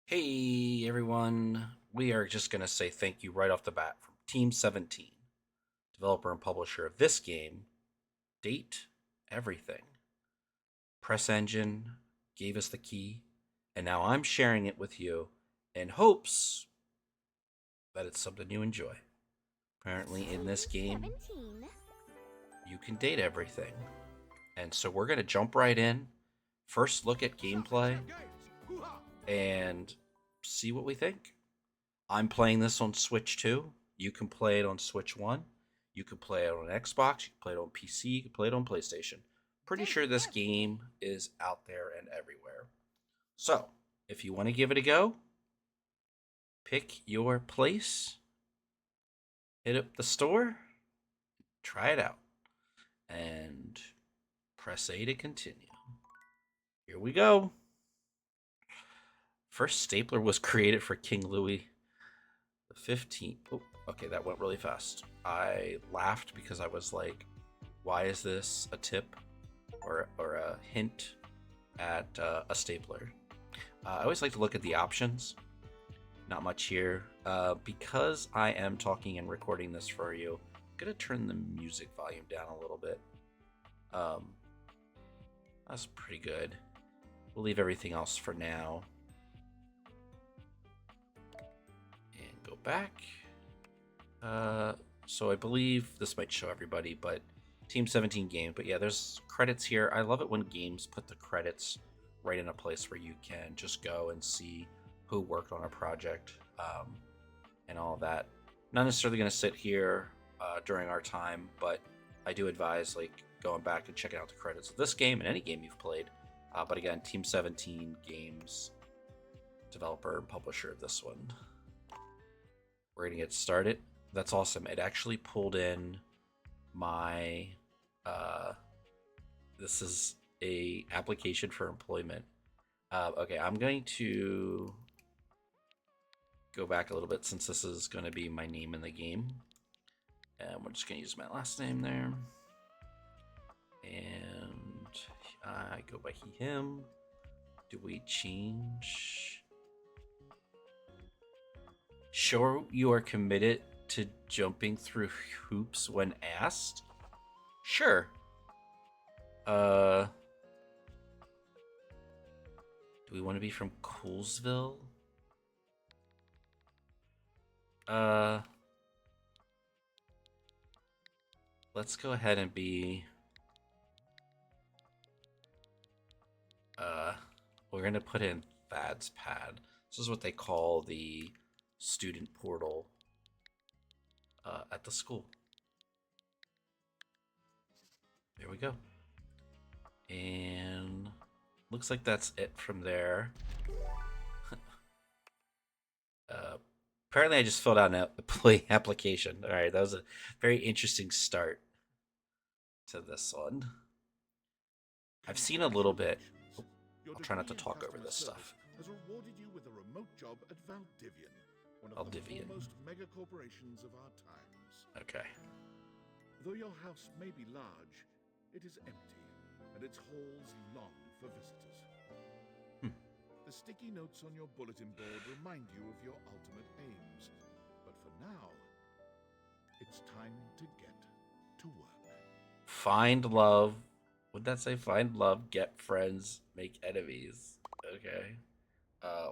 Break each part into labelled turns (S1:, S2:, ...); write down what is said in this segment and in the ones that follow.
S1: Hey everyone, we are just going to say thank you right off the bat from Team 17, developer and publisher of this game, date, everything. PressEngine gave us the key, and now I'm sharing it with you in hopes that it's something you enjoy. Apparently, in this game,
S2: 17.
S1: you can date everything. And so we're going to jump right in, first look at gameplay, and see what we think. I'm playing this on Switch 2. You can play it on Switch 1. You can play it on Xbox. You can play it on PC. You can play it on PlayStation. Pretty sure this game is out there and everywhere. So, if you want to give it a go, pick your place, hit up the store, try it out, and press A to continue. Here we go. First stapler was created for King Louis the 15th. Oh, okay, that went really fast. I laughed because I was like, why is this a tip or a hint at a stapler? I always like to look at the options. Not much here. Because I am talking and recording this for you, I'm going to turn the music volume down a little bit. Um, that's pretty good. We'll leave everything else for now. And go back. So I believe this might show everybody, but Team 17 game. But yeah, there's credits here. I love it when games put the credits right in a place where you can just go and see who worked on a project and all of that. Not necessarily going to sit here during our time, but I do advise like going back and checking out the credits of this game and any game you've played. But again, Team 17 Games, developer and publisher of this one. We're going to get started. That's awesome. It actually pulled in my this is a application for employment. Okay, I'm going to go back a little bit since this is going to be my name in the game, and we're just going to use my last name there, and I go by he him. Do we change? Sure, you are committed to jumping through hoops when asked. Sure. Do we want to be from Coolsville? Uh, let's go ahead and be. We're gonna put in Thad's pad. This is what they call the student portal at the school. There we go. And looks like that's it from there. Apparently, I just filled out an employee application. All right, that was a very interesting start to this one. I've seen a little bit. I'll try not to talk over this stuff.
S3: Has rewarded you with a remote job at Valdivian, one of the
S1: Valdivian.
S3: foremost mega corporations of our times.
S1: Okay.
S3: Though your house may be large, it is empty, and its halls long for visitors. The sticky notes on your bulletin board remind you of your ultimate aims, but for now, it's time to get to work.
S1: Find love. Would that say find love, get friends, make enemies? Okay.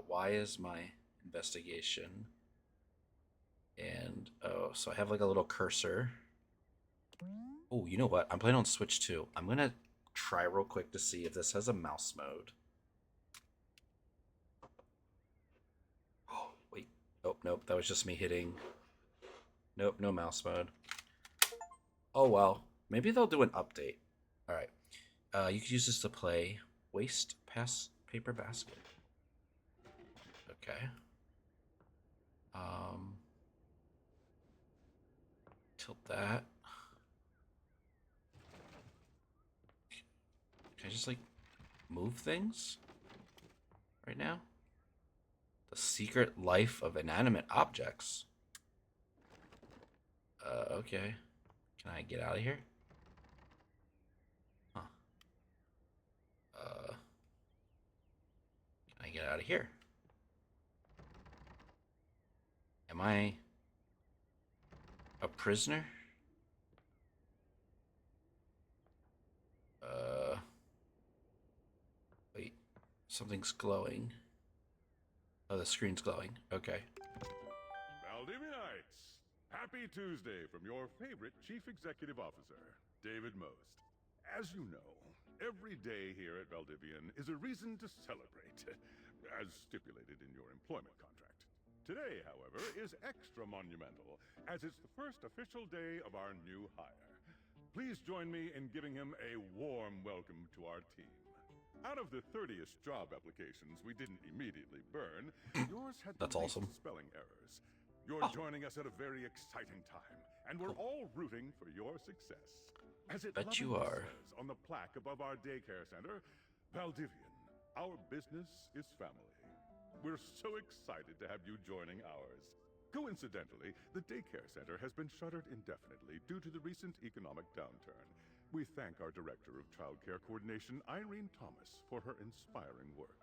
S1: Why is my investigation? And oh, so I have like a little cursor. Oh, you know what? I'm playing on Switch 2. I'm gonna try real quick to see if this has a mouse mode. Oh, wait. Oh, nope. That was just me hitting. Nope, no mouse mode. Oh, well. Maybe they'll do an update. All right. You could use this to play Waste Pass Paper Basket. Okay. Tilt that. Can I just like move things right now? The Secret Life of Inanimate Objects. Okay. Can I get out of here? Huh. Can I get out of here? Am I a prisoner? Wait. Something's glowing. Oh, the screen's glowing. Okay.
S3: Valdivianites, happy Tuesday from your favorite Chief Executive Officer, David Most. As you know, every day here at Valdivian is a reason to celebrate, as stipulated in your employment contract. Today, however, is extra monumental, as it's the first official day of our new hire. Please join me in giving him a warm welcome to our team. Out of the 30-ish job applications we didn't immediately burn, yours had the
S1: That's
S3: least
S1: awesome.
S3: spelling errors. You're joining us at a very exciting time, and we're all rooting for your success. As it
S1: Bet you
S3: lovingly
S1: are.
S3: says on the plaque above our daycare center, Valdivian, our business is family. We're so excited to have you joining ours. Coincidentally, the daycare center has been shuttered indefinitely due to the recent economic downturn. We thank our Director of Child Care Coordination, Irene Thomas, for her inspiring work.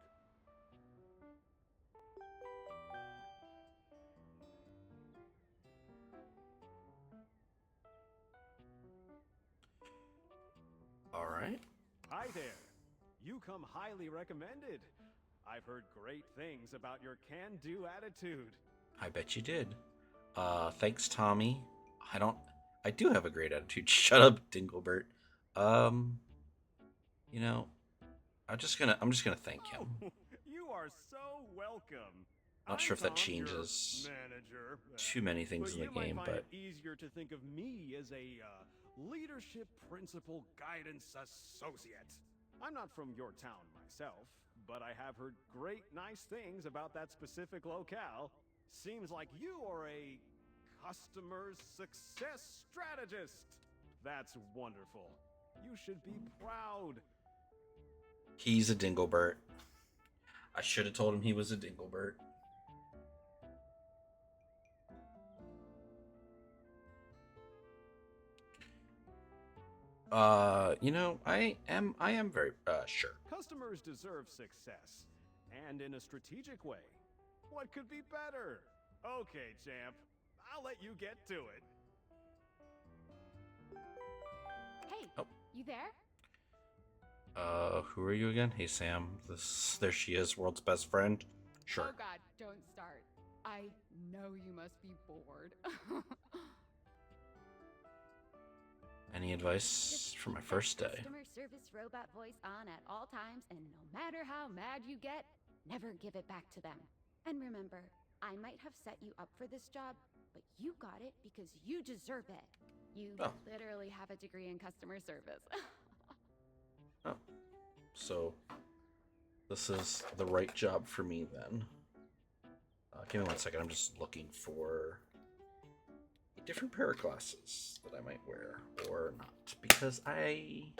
S1: All right.
S2: Hi there. You come highly recommended. I've heard great things about your can-do attitude.
S1: I bet you did. Thanks, Tommy. I do have a great attitude. Shut up, Dinglebert. You know, I'm just gonna thank him.
S2: Oh, you are so welcome.
S1: Not sure if that changes
S2: manager,
S1: too many things in the game,
S2: you might find
S1: but
S2: it easier to think of me as a leadership principal guidance associate. I'm not from your town myself, but I have heard great nice things about that specific locale. Seems like you are a customer success strategist. That's wonderful. You should be proud.
S1: he's a Dinglebert. I should have told him he was a Dinglebert. I am very sure.
S2: Customers deserve success, and in a strategic way. What could be better? Okay, champ. I'll let you get to it.
S4: Hey,
S1: Oh.
S4: you there?
S1: Who are you again? Hey, Sam. There she is, world's best friend. Sure.
S4: Oh god, don't start. I know you must be bored.
S1: Any advice
S4: Just
S1: for my
S4: keep that
S1: first day?
S4: Customer service robot voice on at all times, and no matter how mad you get, never give it back to them. And remember, I might have set you up for this job, but you got it because you deserve it. You
S1: Oh.
S4: literally have a degree in customer service.
S1: Oh, so this is the right job for me then. Give me 1 second. I'm just looking for a different pair of glasses that I might wear or not, because I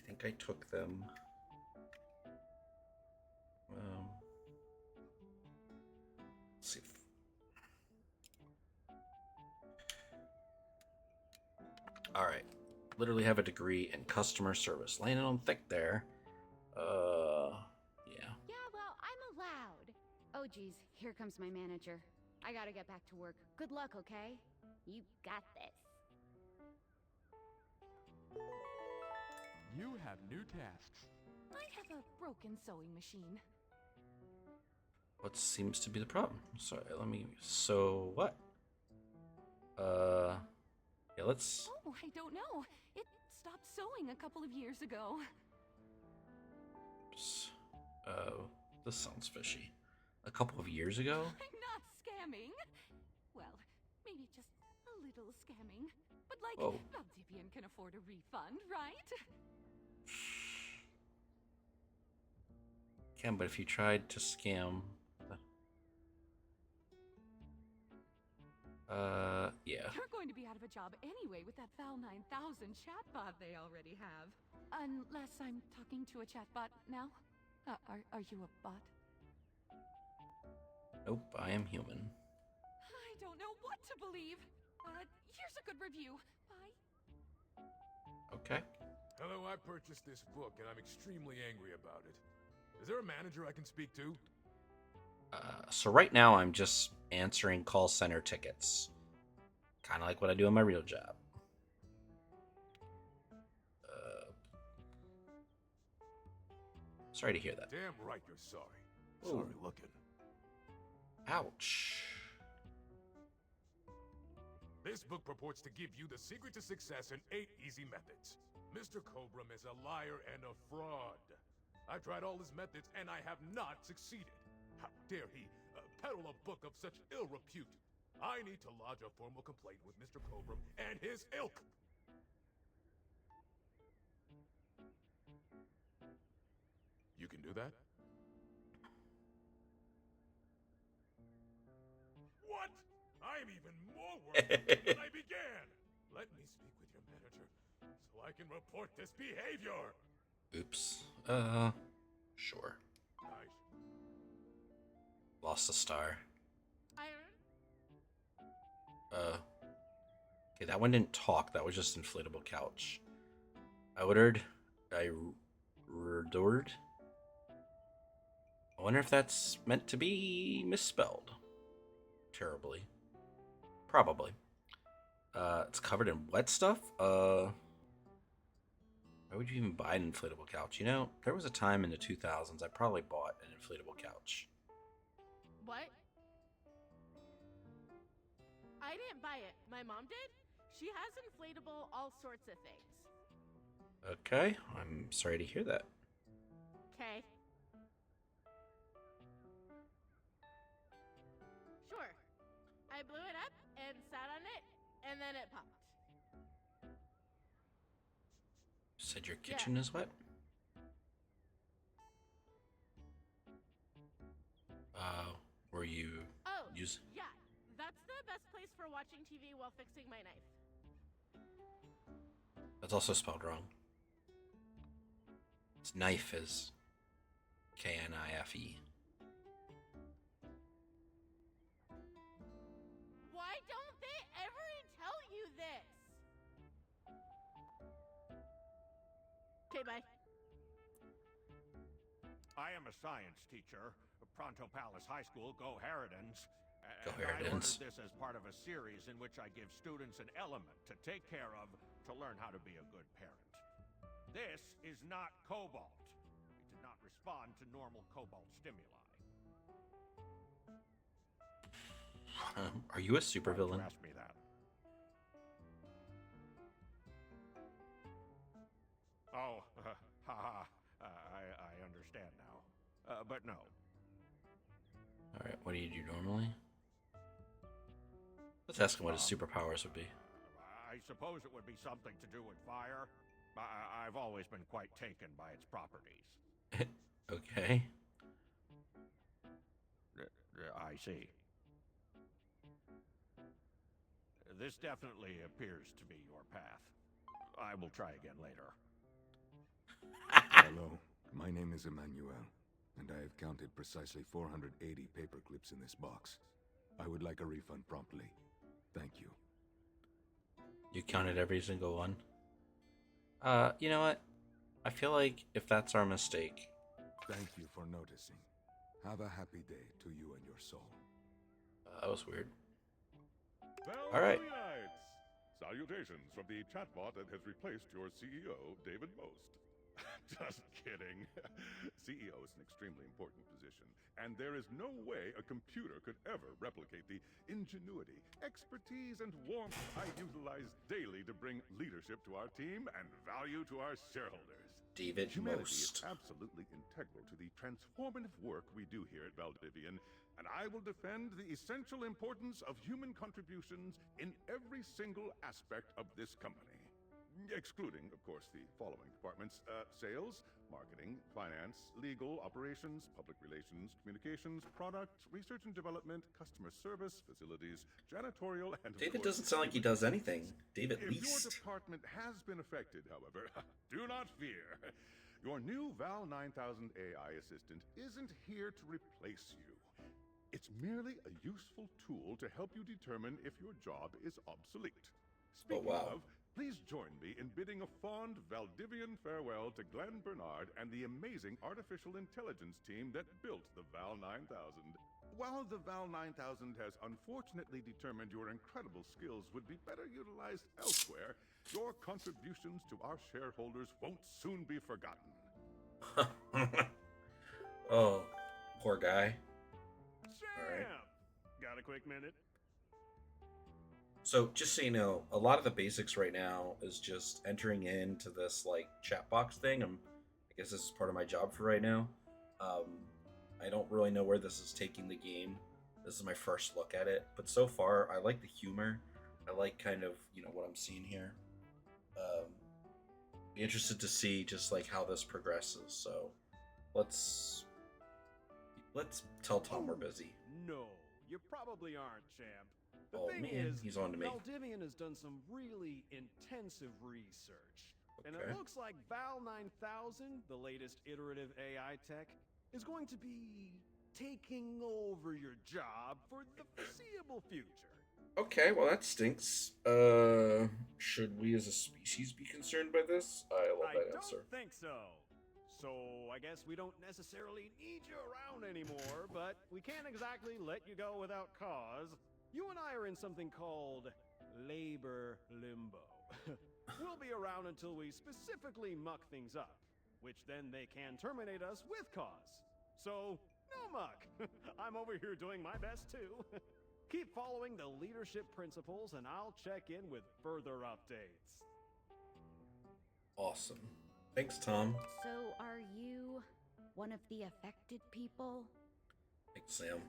S1: think I took them. Let's see. All right. Literally have a degree in customer service. Landing on thick there. Yeah.
S4: Yeah, well, I'm allowed. Oh geez, here comes my manager. I gotta get back to work. Good luck, okay? You got this.
S5: You have new tasks.
S6: I have a broken sewing machine.
S1: What seems to be the problem? Sorry, so what? Yeah, let's...
S6: Oh, I don't know. It stopped sewing a couple of years ago.
S1: This sounds fishy. A couple of years ago?
S6: I'm not scamming. Well, maybe just a little scamming. But like,
S1: Whoa.
S6: Valdivian can afford a refund, right?
S1: Can, but if you tried to scam... yeah.
S6: You're going to be out of a job anyway with that Val 9000 chatbot they already have. Unless I'm talking to a chatbot now. Are you a bot?
S1: Nope, I am human.
S6: I don't know what to believe. Here's a good review. Bye.
S1: Okay.
S5: Hello, I purchased this book and I'm extremely angry about it. Is there a manager I can speak to?
S1: So right now I'm just answering call center tickets, kind of like what I do in my real job. Sorry to hear that.
S5: Damn right you're sorry.
S1: Ooh.
S5: Sorry looking.
S1: Ouch.
S5: This book purports to give you the secret to success in 8 easy methods. Mr. Cobram is a liar and a fraud. I've tried all his methods and I have not succeeded. How dare he peddle a book of such ill repute? I need to lodge a formal complaint with Mr. Cobram and his ilk. You can do that? What? I'm even more worried than I began. Let me speak with your manager so I can report this behavior.
S1: Oops. Sure.
S5: Nice.
S1: Lost a star.
S6: Iron?
S1: Okay, that one didn't talk. That was just inflatable couch. I ordered. I ordered. I wonder if that's meant to be misspelled. Terribly. Probably. It's covered in wet stuff. Why would you even buy an inflatable couch? You know, there was a time in the 2000s I probably bought an inflatable couch.
S6: What? I didn't buy it. My mom did. She has inflatable all sorts of things.
S1: Okay, I'm sorry to hear that.
S6: Okay. Sure. I blew it up and sat on it, and then it popped.
S1: Said your kitchen is wet? Were you
S6: Oh,
S1: using?
S6: yeah. That's the best place for watching TV while fixing my knife.
S1: That's also spelled wrong. It's knife is Knife.
S6: Why don't they ever tell you this? Okay, bye.
S2: I am a science teacher. Pronto Palace High School, go Harridans.
S1: Go
S2: And I ordered
S1: Harridans.
S2: this as part of a series in which I give students an element to take care of to learn how to be a good parent. This is not cobalt. It did not respond to normal cobalt stimuli.
S1: Are you a
S2: Why'd you
S1: supervillain?
S2: ask me that? Oh, haha. I understand now. But no.
S1: All right, what do you do normally? Let's ask him what his superpowers would be.
S2: I suppose it would be something to do with fire. I've always been quite taken by its properties.
S1: Okay.
S2: I see. This definitely appears to be your path. I will try again later.
S7: Hello, my name is Emmanuel, and I have counted precisely 480 paper clips in this box. I would like a refund promptly. Thank you.
S1: You counted every single one? You know what? I feel like if that's our mistake.
S7: Thank you for noticing. Have a happy day to you and your soul.
S1: That was weird.
S8: Well,
S1: All right.
S8: Knights. Salutations from the chatbot that has replaced your CEO, David Most. Just kidding. CEO is an extremely important position, and there is no way a computer could ever replicate the ingenuity, expertise, and warmth I utilize daily to bring leadership to our team and value to our shareholders.
S1: David
S8: Humanity
S1: Most.
S8: is absolutely integral to the transformative work we do here at Valdivian, and I will defend the essential importance of human contributions in every single aspect of this company. Excluding, of course, the following departments: sales, marketing, finance, legal, operations, public relations, communications, product, research and development, customer service, facilities, janitorial, and of
S1: David
S8: course,
S1: doesn't sound like he does anything. David
S8: if your
S1: least.
S8: department has been affected, however, do not fear. Your new Val 9000 AI assistant isn't here to replace you. It's merely a useful tool to help you determine if your job is obsolete. Speaking
S1: wow.
S8: of, Please join me in bidding a fond Valdivian farewell to Glenn Bernard and the amazing artificial intelligence team that built the Val 9000. While the Val 9000 has unfortunately determined your incredible skills would be better utilized elsewhere, your contributions to our shareholders won't soon be forgotten.
S1: Oh, poor guy.
S2: Champ!
S1: Alright.
S2: Got a quick minute?
S1: So, just so you know, a lot of the basics right now is just entering into this, like, chat box thing. I guess this is part of my job for right now. I don't really know where this is taking the game. This is my first look at it. But so far, I like the humor. I like kind of, what I'm seeing here. Be interested to see just, like, how this progresses. So, let's tell Tom we're busy.
S2: No, you probably aren't, champ. The
S1: Oh,
S2: thing
S1: man,
S2: is,
S1: he's on to me.
S2: Valdivian has done some really intensive research. And
S1: Okay.
S2: it looks like Val 9000, the latest iterative AI tech, is going to be taking over your job for the foreseeable future.
S1: Okay, well that stinks. Should we as a species be concerned by this? I love
S2: I
S1: that
S2: don't
S1: answer.
S2: think so. So I guess we don't necessarily need you around anymore, but we can't exactly let you go without cause. You and I are in something called labor limbo. We'll be around until we specifically muck things up, which then they can terminate us with cause. So, no muck. I'm over here doing my best too. Keep following the leadership principles and I'll check in with further updates.
S1: Awesome. Thanks, Tom.
S4: So, are you one of the affected people?
S1: Thanks, Sam.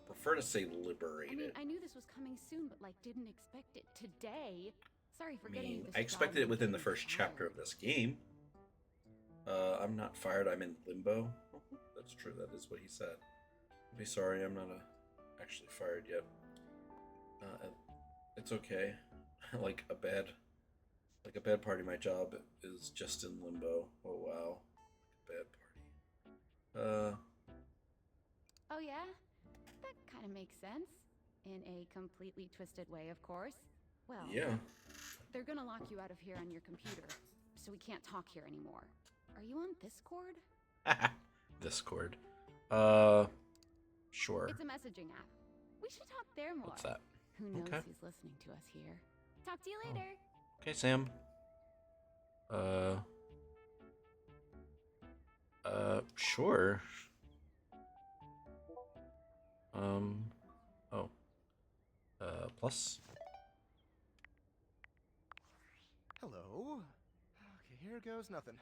S1: Prefer to say
S4: I mean,
S1: liberated.
S4: I knew this was coming soon, but didn't expect it today. Sorry for getting you this
S1: I expected
S4: job
S1: it within the
S4: and
S1: first
S4: getting
S1: chapter
S4: fired.
S1: of this game. I'm not fired, I'm in limbo. That's true, that is what he said. I'll be sorry, I'm not actually fired yet. It's okay. like a bad part of my job is just in limbo. Oh wow. Bad party.
S4: Oh yeah? That kind of makes sense. In a completely twisted way, of course. Well,
S1: Yeah.
S4: they're gonna lock you out of here on your computer, so we can't talk here anymore. Are you on Discord?
S1: Discord. Sure.
S4: It's a messaging app. We should talk there more.
S1: What's that?
S4: Who knows
S1: Okay.
S4: who's listening to us here? Talk to you later.
S1: Okay, Sam. Sure. Oh. Plus.
S9: Hello. Okay, here goes nothing.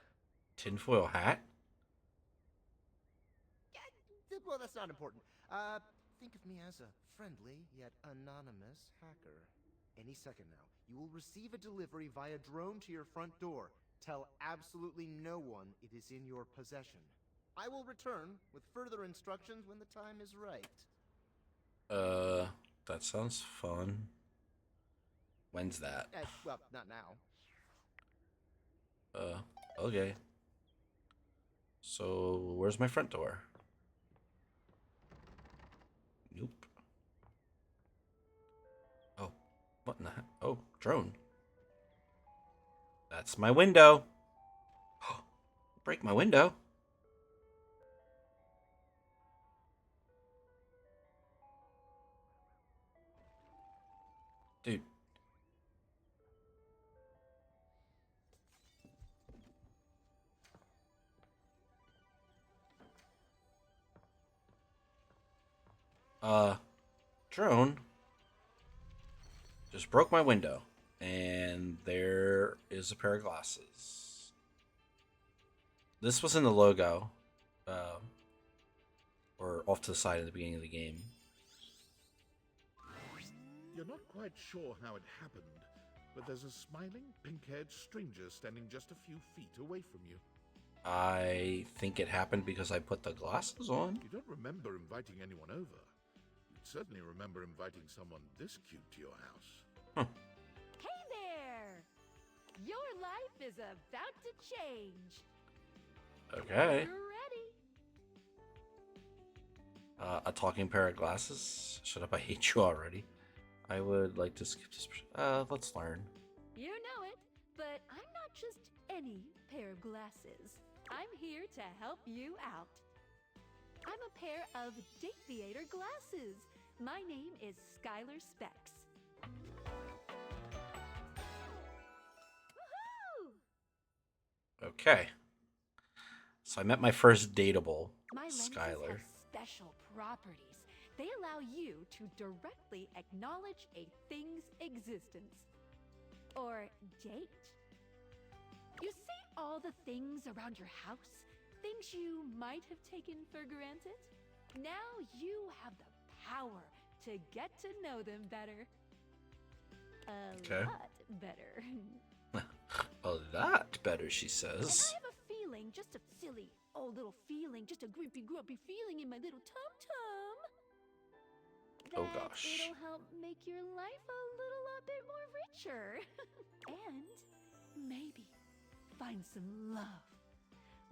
S1: Tinfoil hat?
S9: Yeah, well, that's not important. Think of me as a friendly yet anonymous hacker. Any second now, you will receive a delivery via drone to your front door. Tell absolutely no one it is in your possession. I will return with further instructions when the time is right.
S1: That sounds fun. When's that?
S9: Well, not now.
S1: Okay. So, where's my front door? Nope. Oh, what in the heck? Oh, drone. That's my window. Break my window. Dude. Drone just broke my window, and there is a pair of glasses. This was in the logo, or off to the side at the beginning of the game.
S3: You're not quite sure how it happened, but there's a smiling, pink-haired stranger standing just a few feet away from you.
S1: I think it happened because I put the glasses on.
S3: You don't remember inviting anyone over. You'd certainly remember inviting someone this cute to your house.
S6: Hey there! Your life is about to change.
S1: Okay.
S6: You're ready.
S1: A talking pair of glasses? Shut up, I hate you already. I would like to skip this. Let's learn.
S6: You know it, but I'm not just any pair of glasses. I'm here to help you out. I'm a pair of Dateviator glasses. My name is Skylar Specs. Woohoo!
S1: Okay. So I met my first dateable,
S6: My lenses
S1: Skylar.
S6: have special properties. They allow you to directly acknowledge a thing's existence. Or date. You see all the things around your house? Things you might have taken for granted? Now you have the power to get to know them better. A lot better.
S1: A lot better, she
S6: And
S1: says.
S6: I have a feeling, just a silly old little feeling, just a grumpy feeling in my little tum-tum.
S1: Oh,
S6: That
S1: gosh.
S6: it'll help make your life a little bit more richer. And maybe find some love.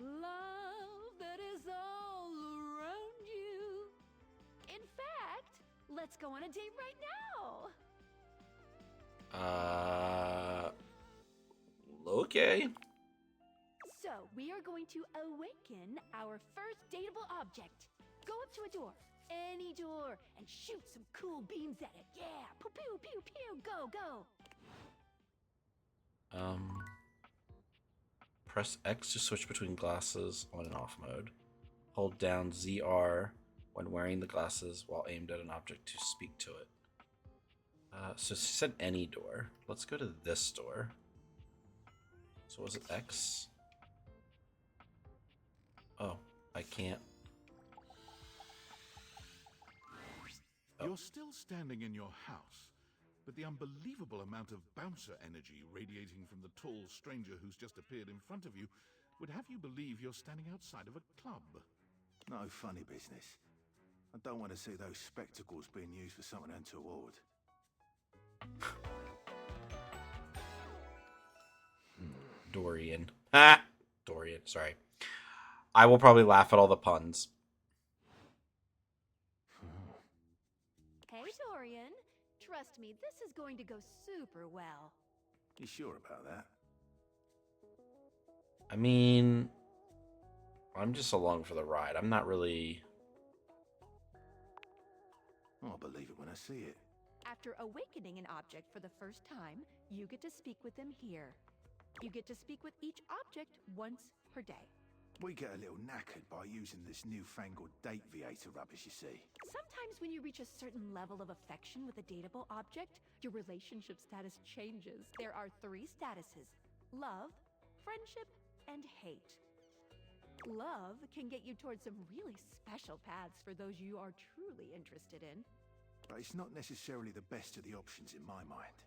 S6: Love that is all around you. In fact, let's go on a date right now.
S1: Okay.
S6: So, we are going to awaken our first dateable object. Go up to a door, any door, and shoot some cool beams at it. Yeah! Pew, pew, pew, pew! Go, go!
S1: Press X to switch between glasses on and off mode. Hold down ZR when wearing the glasses while aimed at an object to speak to it. So she said any door. Let's go to this door. So was it X? Oh, I can't.
S3: You're still standing in your house, but the unbelievable amount of bouncer energy radiating from the tall stranger who's just appeared in front of you would have you believe you're standing outside of a club.
S10: No funny business. I don't want to see those spectacles being used for something untoward.
S1: Dorian. Ah! Dorian, sorry. I will probably laugh at all the puns.
S6: Hey, Dorian. Trust me, this is going to go super well.
S10: You sure about that?
S1: I mean, I'm just along for the ride. I'm not really...
S10: I'll believe it when I see it.
S6: After awakening an object for the first time, you get to speak with them here. You get to speak with each object once per day.
S10: We get a little knackered by using this newfangled Dateviator rubbish, you see.
S6: Sometimes when you reach a certain level of affection with a dateable object, your relationship status changes. There are 3 statuses: love, friendship, and hate. Love can get you towards some really special paths for those you are truly interested in.
S10: But it's not necessarily the best of the options in my mind.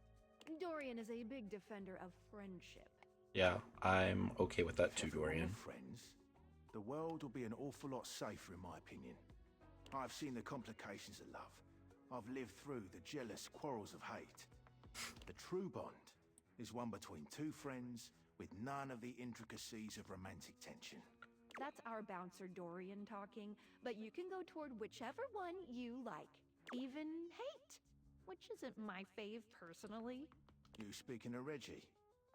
S6: Dorian is a big defender of friendship.
S1: Yeah, I'm okay with that too,
S10: If everyone
S1: Dorian.
S10: were friends, the world will be an awful lot safer, in my opinion. I've seen the complications of love. I've lived through the jealous quarrels of hate. The true bond is one between 2 friends with none of the intricacies of romantic tension.
S6: That's our bouncer Dorian talking, but you can go toward whichever one you like. Even hate, which isn't my fave personally.
S10: You speaking of Reggie?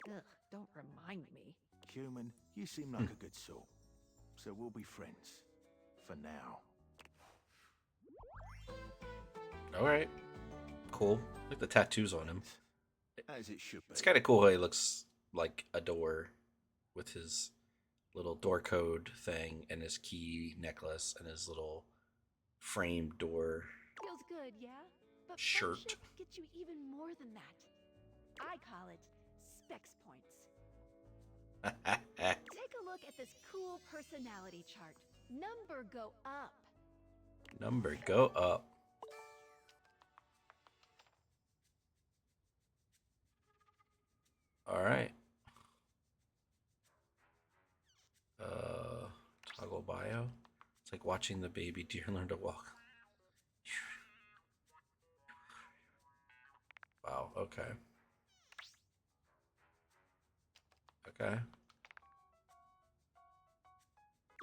S6: Ugh, don't remind me.
S10: Human, you seem like a good sort. So we'll be friends. For now.
S1: Alright. Cool. Look at the tattoos on him.
S10: As it should be.
S1: It's kind of cool how he looks like a door with his little door code thing and his key necklace and his little framed door.
S6: Feels good, yeah? But
S1: Shirt.
S6: friendship gets you even more than that. I call it specs points. Take a look at this cool personality chart. Number go up.
S1: Number go up. Alright. Toggle bio. It's like watching the baby deer learn to walk. Wow, okay. Okay.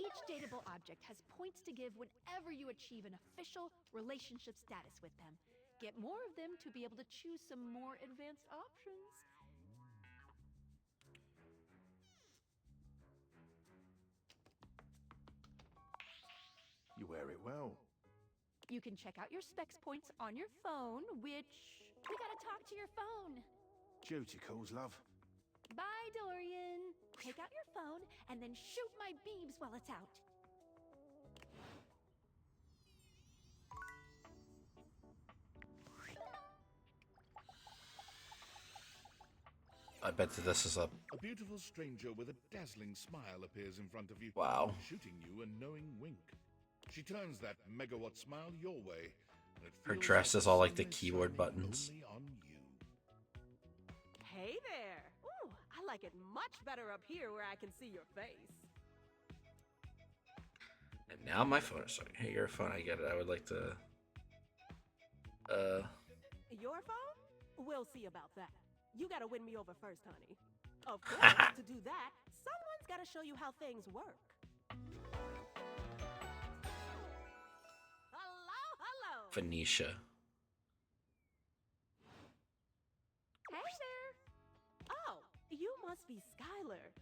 S6: Each dateable object has points to give whenever you achieve an official relationship status with them. Get more of them to be able to choose some more advanced options.
S10: You wear it well.
S6: You can check out your specs points on your phone, which... We gotta talk to your phone.
S10: Duty calls, love.
S6: Bye, Dorian. Take out your phone and then shoot my beams while it's out.
S1: I bet that this is a...
S3: A beautiful stranger with a dazzling smile appears in front of you.
S1: Wow.
S3: Shooting you a knowing wink. She turns that megawatt smile your way. And it
S1: Her
S3: feels
S1: dress
S3: like
S1: is all like the
S3: sun is
S1: keyboard
S3: shining
S1: buttons.
S3: only on you.
S11: Hey there! Ooh, I like it much better up here where I can see your face.
S1: And now my phone is starting. Hey, your phone, I get it. I would like to...
S11: Your phone? We'll see about that. You gotta win me over first, honey. Of course, to do that, someone's gotta show you how things work. Hello!
S1: Phoenicia.
S11: Hey there! Oh, you must be Skylar.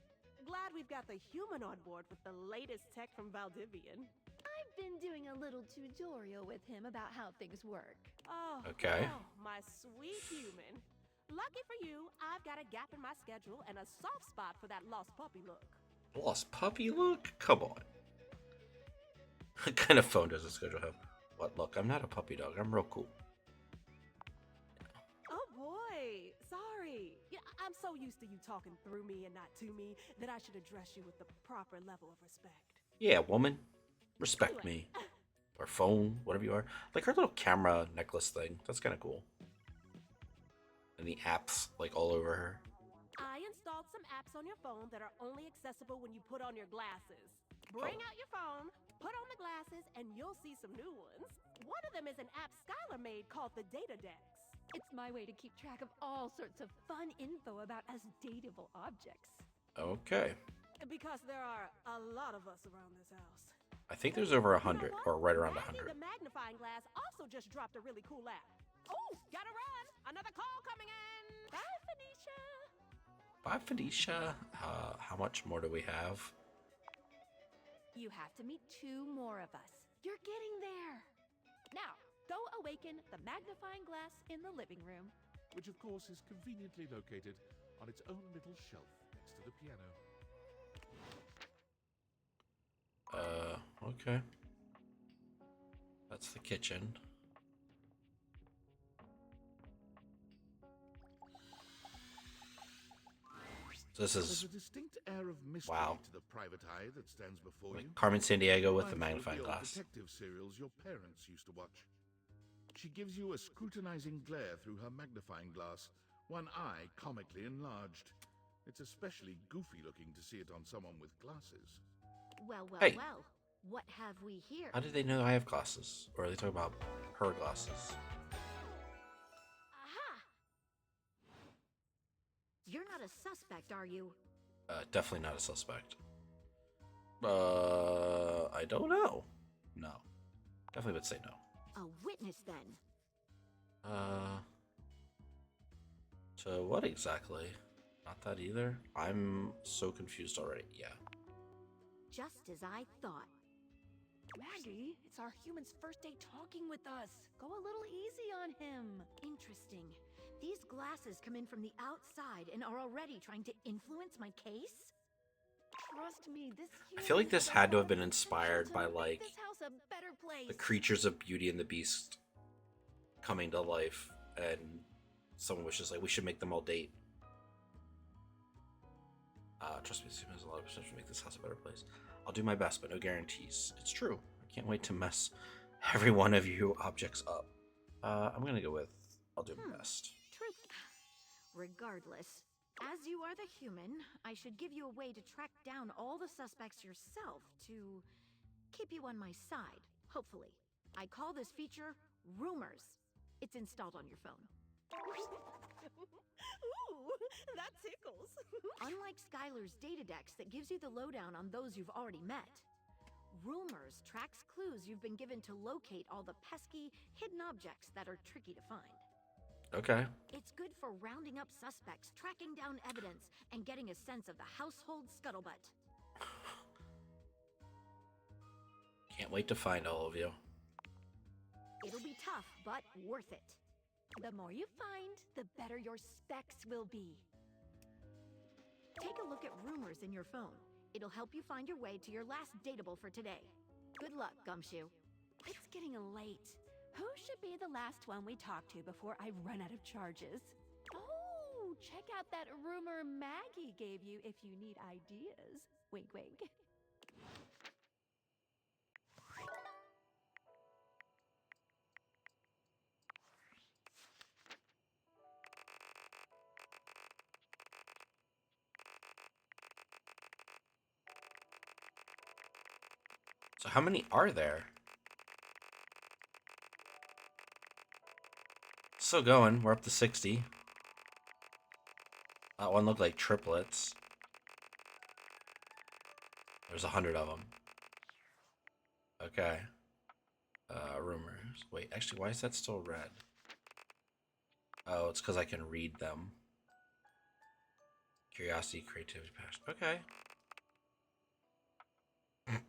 S11: Glad we've got the human on board with the latest tech from Valdivian.
S6: I've been doing a little tutorial with him about how things work.
S11: Oh,
S1: Okay.
S11: oh, my sweet human. Lucky for you, I've got a gap in my schedule and a soft spot for that lost puppy look.
S1: Lost puppy look? Come on. What kind of phone does this schedule have? What, look, I'm not a puppy dog. I'm real cool.
S11: Oh boy, sorry. Yeah, I'm so used to you talking through me and not to me that I should address you with the proper level of respect.
S1: Yeah, woman. Respect me. Or phone, whatever you are. Like her little camera necklace thing. That's kind of cool. And the apps, like, all over her.
S11: I installed some apps on your phone that are only accessible when you put on your glasses. Bring out your phone, put on the glasses, and you'll see some new ones. One of them is an app Skylar made called the Data Dex.
S6: It's my way to keep track of all sorts of fun info about us dateable objects.
S1: Okay.
S11: Because there are a lot of us around this house.
S1: I think there's over 100, or right around
S11: Maggie
S1: 100.
S11: the magnifying glass also just dropped a really cool app. Oh, gotta run! Another call coming in! Bye, Phoenicia!
S1: Bye, Phoenicia. How much more do we have?
S6: You have to meet 2 more of us. You're getting there. Now, go awaken the magnifying glass in the living room.
S3: Which of course is conveniently located on its own little shelf next to the piano.
S1: Okay. That's the kitchen. So this
S3: There's
S1: is
S3: a distinct air of mystery
S1: wow.
S3: to the private eye that stands before
S1: Like
S3: you.
S1: Carmen Sandiego with the
S3: Reminds you of
S1: magnifying
S3: the old
S1: glass.
S3: detective serials your parents used to watch. She gives you a scrutinizing glare through her magnifying glass, one eye comically enlarged. It's especially goofy looking to see it on someone with glasses.
S4: Well, well,
S1: Hey.
S4: well. What have we here?
S1: How did they know I have glasses? Or are they talking about her glasses?
S4: Aha! You're not a suspect, are you?
S1: Definitely not a suspect. I don't know. No. Definitely would say no.
S4: A witness, then.
S1: To what exactly? Not that either. I'm so confused already. Yeah.
S4: Just as I thought.
S6: Maggie, it's our human's first day talking with us. Go a little easy on him.
S4: Interesting. These glasses come in from the outside and are already trying to influence my case?
S6: Trust me, this
S1: I feel like this
S6: human
S1: had to have been
S6: has
S1: inspired
S6: potential
S1: by,
S6: to make
S1: like,
S6: this house a better place.
S1: the creatures of Beauty and the Beast coming to life, and someone was just like, we should make them all date. Trust me, this human has a lot of potential to make this house a better place. I'll do my best, but no guarantees. It's true. I can't wait to mess every one of you objects up. I'm gonna go with, I'll do my best.
S4: Truth. Regardless, as you are the human, I should give you a way to track down all the suspects yourself to keep you on my side, hopefully. I call this feature Rumors. It's installed on your phone.
S11: Ooh, that tickles.
S4: Unlike Skylar's Data Dex that gives you the lowdown on those you've already met,
S12: Rumors tracks clues you've been given to locate all the pesky, hidden objects that are tricky to find.
S1: Okay.
S12: It's good for rounding up suspects, tracking down evidence, and getting a sense of the household scuttlebutt.
S1: Can't wait to find all of you.
S12: It'll be tough, but worth it.
S6: The more you find, the better your specs will be.
S12: Take a look at rumors in your phone. It'll help you find your way to your last dateable for today. Good luck, Gumshoe.
S6: It's getting late. Who should be the last one we talk to before I run out of charges? Oh, check out that rumor Maggie gave you if you need ideas. Wink, wink.
S1: So how many are there? Still going. We're up to 60. That one looked like triplets. There's 100 of them. Okay. Rumors. Wait, actually, why is that still red? Oh, it's because I can read them. Curiosity, creativity, passion. Okay.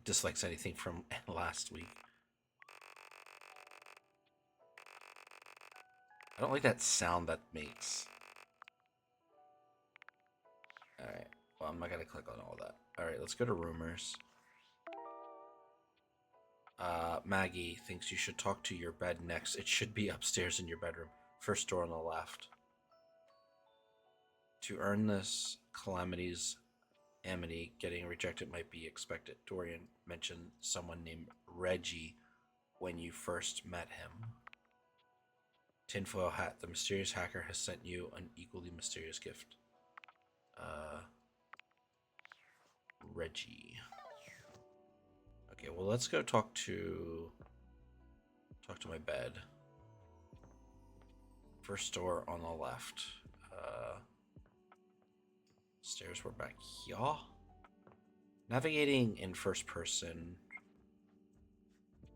S1: Dislikes anything from last week. I don't like that sound that makes. Alright. Well, I'm not going to click on all that. Alright, let's go to rumors. Maggie thinks you should talk to your bed next. It should be upstairs in your bedroom. First door on the left. To earn this calamity's amity, getting rejected might be expected. Dorian mentioned someone named Reggie when you first met him. Tinfoil hat. The mysterious hacker has sent you an equally mysterious gift. Reggie. Okay, well, let's go talk to my bed. First door on the left. Stairs were back here. Navigating in first person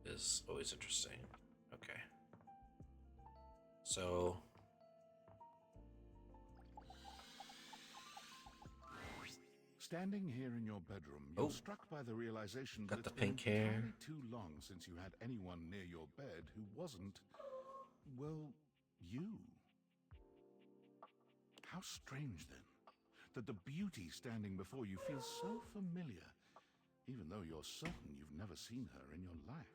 S1: is always interesting. Okay. So
S3: Standing here in your bedroom, you're struck by the realization
S1: got
S3: that
S1: the
S3: it's been
S1: pink hair.
S3: entirely too long since you had anyone near your bed who wasn't, well, you. How strange, then, that the beauty standing before you feels so familiar, even though you're certain you've never seen her in your life.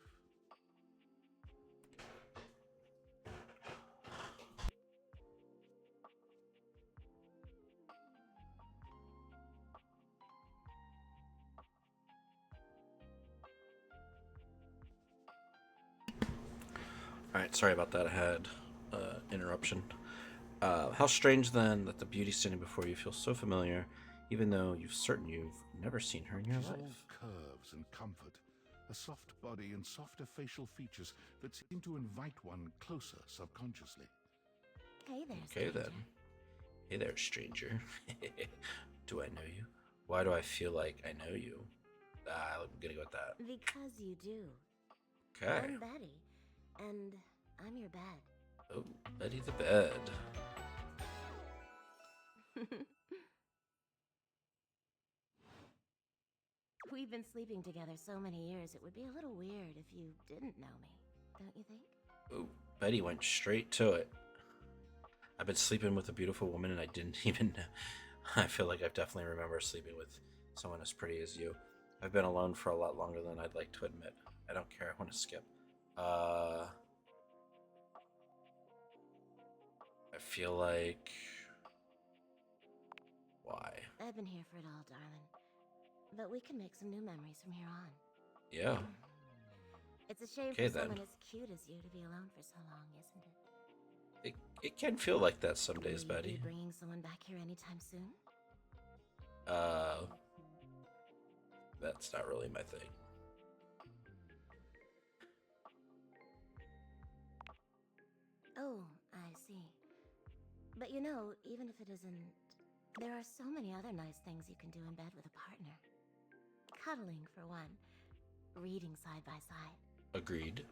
S1: Alright, sorry about that. I had interruption. How strange then that the beauty standing before you feels so familiar, even though you've never seen her in your
S3: She's
S1: life.
S3: all curves and comfort, a soft body and softer facial features that seem to invite one closer subconsciously.
S13: Hey there,
S1: Okay
S13: stranger.
S1: then. Hey there, stranger. Do I know you? Why do I feel like I know you? I'm gonna go with that.
S13: Because you do.
S1: Okay.
S13: I'm Betty, and I'm your bed.
S1: Oh, Betty the bed.
S13: We've been sleeping together so many years, it would be a little weird if you didn't know me, don't you think?
S1: Oh, Betty went straight to it. I've been sleeping with a beautiful woman and I didn't even know. I feel like I definitely remember sleeping with someone as pretty as you. I've been alone for a lot longer than I'd like to admit. I don't care. I want to skip. I feel like... Why?
S13: I've been here for it all, darling. But we can make some new memories from here on.
S1: Yeah.
S13: It's a shame
S1: Okay,
S13: for someone
S1: then.
S13: as cute as you to be alone for so long, isn't it?
S1: It can feel like that some days,
S13: Will you
S1: Betty.
S13: be bringing someone back here anytime soon?
S1: That's not really my thing.
S13: Oh, I see. But you know, even if it isn't, there are so many other nice things you can do in bed with a partner. Cuddling, for one. reading side by side.
S1: Agreed.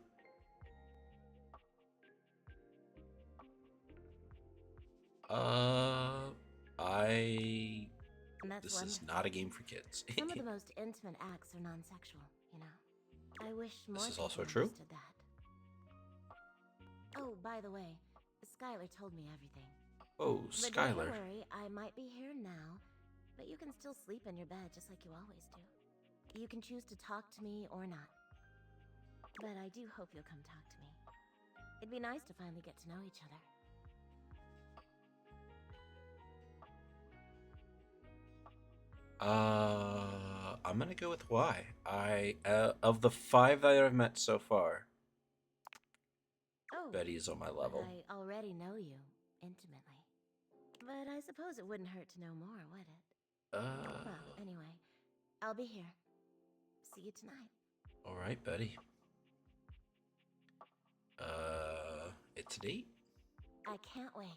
S13: That's
S1: This is
S13: wonderful.
S1: not a game for kids.
S13: Some of the most intimate acts are non-sexual, you know. I wish more
S1: This is
S13: people
S1: also true.
S13: understood that. Oh, by the way, Skylar told me everything.
S1: Oh,
S13: But don't you
S1: Skylar.
S13: worry, I might be here now, but you can still sleep in your bed just like you always do. You can choose to talk to me or not. But I do hope you'll come talk to me. It'd be nice to finally get to know each other.
S1: I'm gonna go with Y. Of the 5 that I've met so far,
S13: Oh,
S1: Betty is on my level.
S13: I already know you intimately. But I suppose it wouldn't hurt to know more, would it? Well, anyway, I'll be here. See you tonight.
S1: All right, Betty. It's a date?
S13: I can't wait.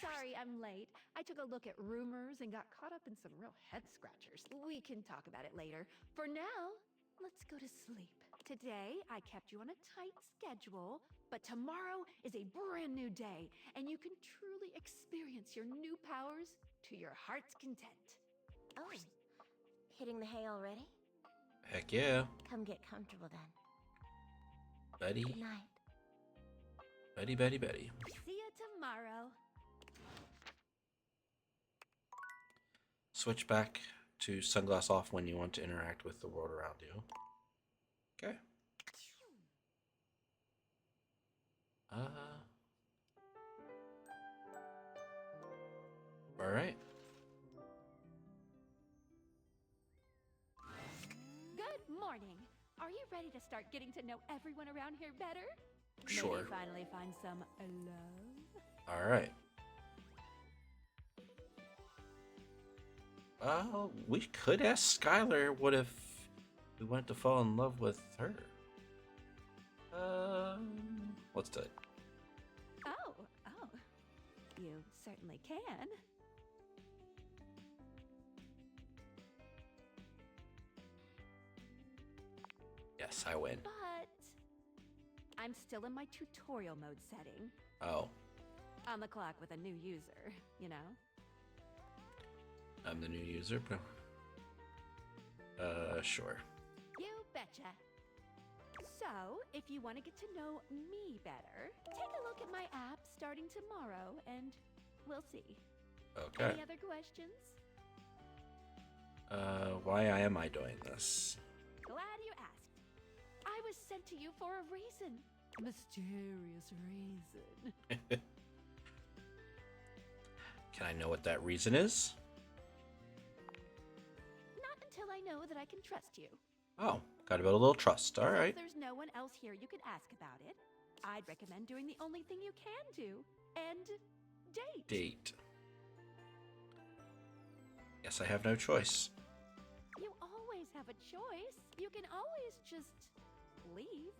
S12: Sorry, I'm late. I took a look at rumors and got caught up in some real head scratchers. We can talk about it later. For now, let's go to sleep. Today, I kept you on a tight schedule, but tomorrow is a brand new day, and you can truly experience your new powers to your heart's content.
S13: Oh, hitting the hay already?
S1: Heck yeah.
S13: Come get comfortable then.
S1: Betty.
S13: Good night.
S1: Betty, Betty, Betty.
S12: See you tomorrow.
S1: Switch back to sunglass off when you want to interact with the world around you. Okay. All right.
S12: Good morning. Are you ready to start getting to know everyone around here better?
S1: Sure.
S12: Maybe finally find some love?
S1: All right. We could ask Skylar what if we went to fall in love with her. Let's do it.
S12: Oh, you certainly can.
S1: Yes, I win.
S12: But I'm still in my tutorial mode setting.
S1: Oh,
S12: On the clock with a new user, you know?
S1: I'm the new user. Sure.
S12: You betcha. So, if you want to get to know me better, take a look at my app starting tomorrow and we'll see.
S1: Okay.
S12: Any other questions?
S1: Why am I doing this?
S12: Glad you asked. I was sent to you for a reason. Mysterious reason.
S1: Can I know what that reason is?
S12: Not until I know that I can trust you.
S1: Oh, gotta build a little trust. All right.
S12: Since there's no one else here you can ask about it, I'd recommend doing the only thing you can do, and date.
S1: Date. Guess I have no choice.
S12: You always have a choice. You can always just leave.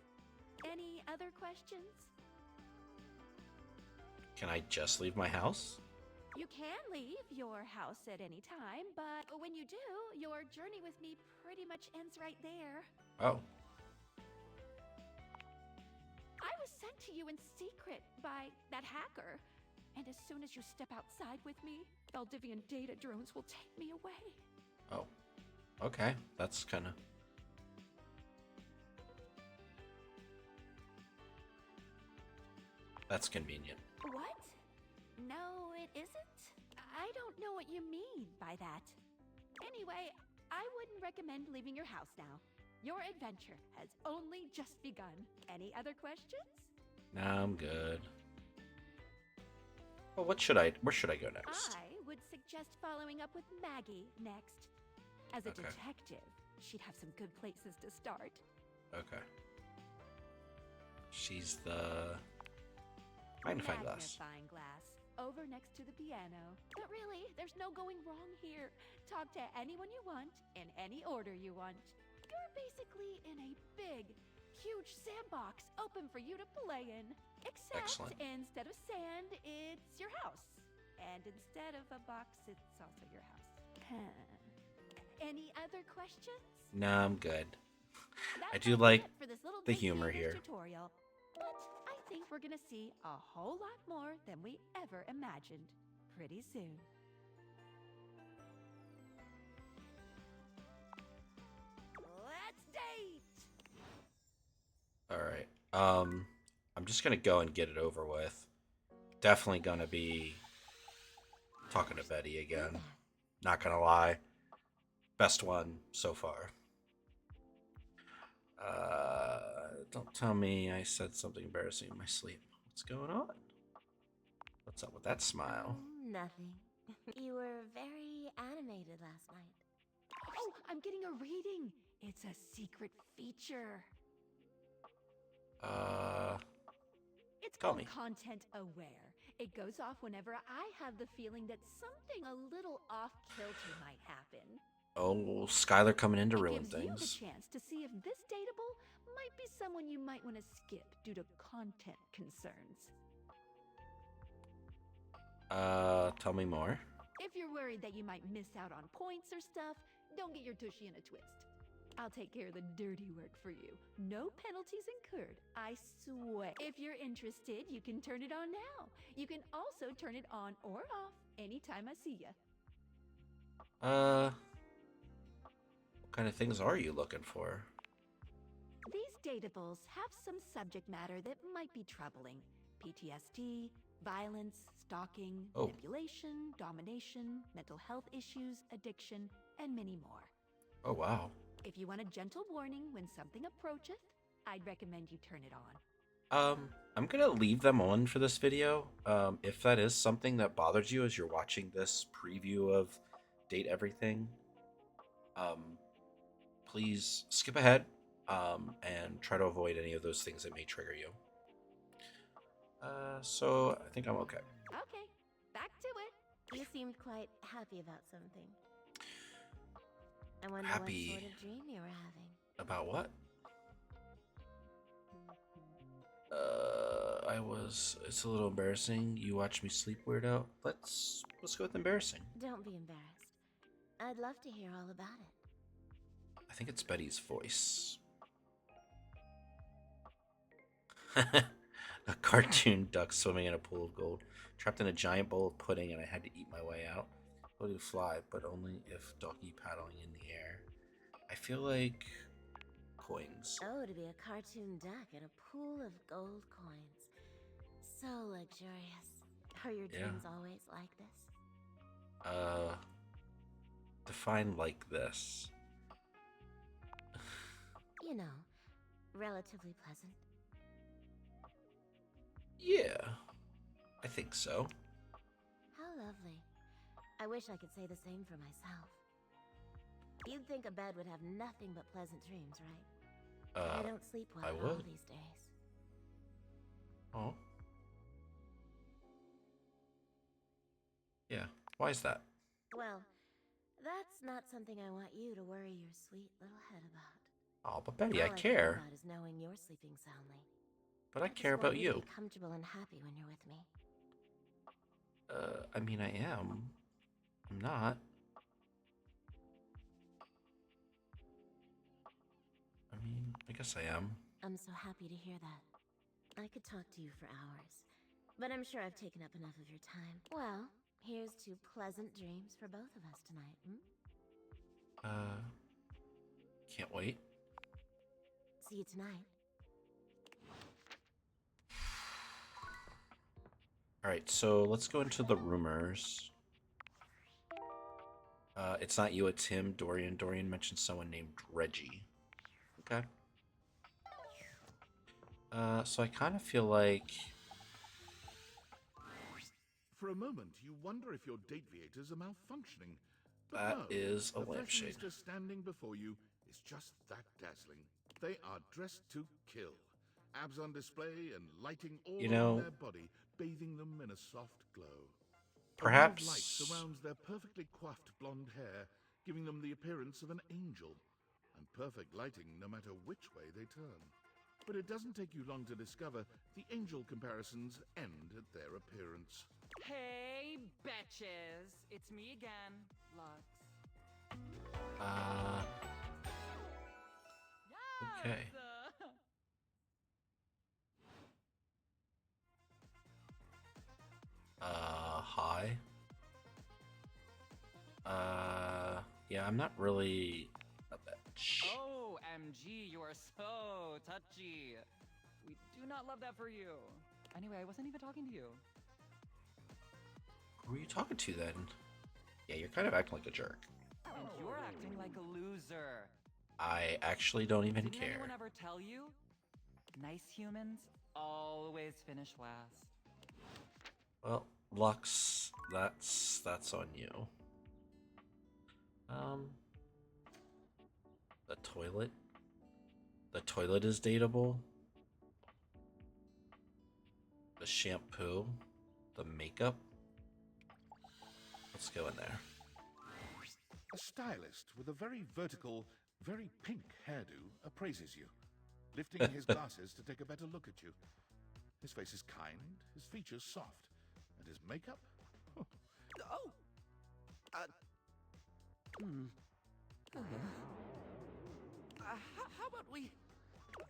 S12: Any other questions?
S1: Can I just leave my house?
S12: You can leave your house at any time, but when you do, your journey with me pretty much ends right there.
S1: Oh.
S12: I was sent to you in secret by that hacker. And as soon as you step outside with me, Valdivian data drones will take me away.
S1: Oh. Okay. That's kind of... That's convenient.
S12: What? No, it isn't? I don't know what you mean by that. Anyway, I wouldn't recommend leaving your house now. Your adventure has only just begun. Any other questions?
S1: Nah, I'm good. Well, where should I go next?
S12: I would suggest following up with Maggie next. As a
S1: Okay.
S12: detective, she'd have some good places to start.
S1: Okay. She's the magnifying glass.
S12: Magnifying glass. Over next to the piano. But really, there's no going wrong here. Talk to anyone you want, in any order you want. You're basically in a big, huge sandbox open for you to play in. Except
S1: Excellent.
S12: instead of sand, it's your house. And instead of a box, it's also your house. Any other questions?
S1: Nah, I'm good.
S6: That's
S1: I do
S6: all
S1: like
S6: it for this little
S1: the humor
S6: dictator's
S1: here.
S6: tutorial. But I think we're gonna see a whole lot more than we ever imagined pretty soon. Let's date!
S1: All right. I'm just gonna go and get it over with. Definitely gonna be talking to Betty again. Not gonna lie. Best one so far. Don't tell me I said something embarrassing in my sleep. What's going on? What's up with that smile?
S13: Nothing. You were very animated last night.
S6: Oh, I'm getting a reading. It's a secret feature. It's
S1: Tell
S6: called
S1: me.
S6: Content Aware. It goes off whenever I have the feeling that something a little off kilter might happen.
S1: Oh, Skylar coming in to ruin
S6: Gives you the
S1: things.
S6: chance to see if this dateable might be someone you might want to skip due to content concerns.
S1: Tell me more.
S6: If you're worried that you might miss out on points or stuff, don't get your tushy in a twist. I'll take care of the dirty work for you. No penalties incurred, I swear. If you're interested, you can turn it on now. You can also turn it on or off anytime I see ya.
S1: What kind of things are you looking for?
S6: These datables have some subject matter that might be troubling. PTSD, violence, stalking, manipulation, domination, mental health issues, addiction, and many more.
S1: Oh, wow.
S6: If you want a gentle warning when something approacheth, I'd recommend you turn it on.
S1: I'm gonna leave them on for this video. If that is something that bothers you as you're watching this preview of Date Everything, please skip ahead, and try to avoid any of those things that may trigger you. So I think I'm okay.
S6: Okay, back to it.
S13: You seemed quite happy about something. I wonder
S1: Happy
S13: what sort of dream you were having.
S1: about what? It's a little embarrassing. You watch me sleep weird out. Let's go with embarrassing.
S13: Don't be embarrassed. I'd love to hear all about it.
S1: I think it's Betty's voice. A cartoon duck swimming in a pool of gold, trapped in a giant bowl of pudding, and I had to eat my way out. Ability to fly, but only if doggy paddling in the air. I feel like coins.
S13: Oh, to be a cartoon duck in a pool of gold coins. So luxurious. Are your dreams always like this?
S1: Define like this.
S13: You know, relatively pleasant.
S1: Yeah, I think so.
S13: How lovely. I wish I could say the same for myself. You'd think a bed would have nothing but pleasant dreams, right? I don't sleep well
S1: I
S13: at all
S1: would.
S13: these days.
S1: Oh. Yeah, why is that?
S13: Well, that's not something I want you to worry your sweet little head about.
S1: Oh, but Betty, I
S13: All
S1: care.
S13: about is knowing you're sleeping soundly.
S1: But I care
S13: just want
S1: about
S13: to
S1: you.
S13: Be comfortable and happy when you're with me.
S1: I mean, I am. I'm not. I mean, I guess I am.
S13: I'm so happy to hear that. I could talk to you for hours, but I'm sure I've taken up enough of your time. Well, here's to pleasant dreams for both of us tonight,
S1: Can't wait.
S13: See you tonight.
S1: Alright, so let's go into the rumors. It's not you, it's him, Dorian. Dorian mentioned someone named Reggie. Okay. So I kind of feel like...
S3: For a moment, you wonder if your date viators are malfunctioning. But
S1: That
S3: no,
S1: is a
S3: the
S1: lampshade.
S3: fashionista standing before you is just that dazzling. They are dressed to kill. Abs on display and lighting all over their body, bathing them in a soft glow.
S1: Perhaps...
S3: A ring of light surrounds their perfectly coiffed blonde hair, giving them the appearance of an angel. And perfect lighting no matter which way they turn. But it doesn't take you long to discover the angel comparisons end at their appearance.
S14: Hey, betches. It's me again, Lux.
S1: Okay. Hi. Yeah, I'm not really a bitch.
S14: Oh, MG, you are so touchy. We do not love that for you. Anyway, I wasn't even talking to you.
S1: Who are you talking to then? Yeah, you're kind of acting like a jerk.
S14: And you're acting like a loser.
S1: I actually don't even
S14: Didn't
S1: care.
S14: anyone ever tell you? Nice humans always finish last.
S1: Well, Lux, that's on you. The toilet. The toilet is dateable. The shampoo. The makeup. Let's go in there.
S3: A stylist with a very vertical, very pink hairdo appraises you, lifting his glasses to take a better look at you. His face is kind, his features soft, and his makeup?
S15: Oh! How about we...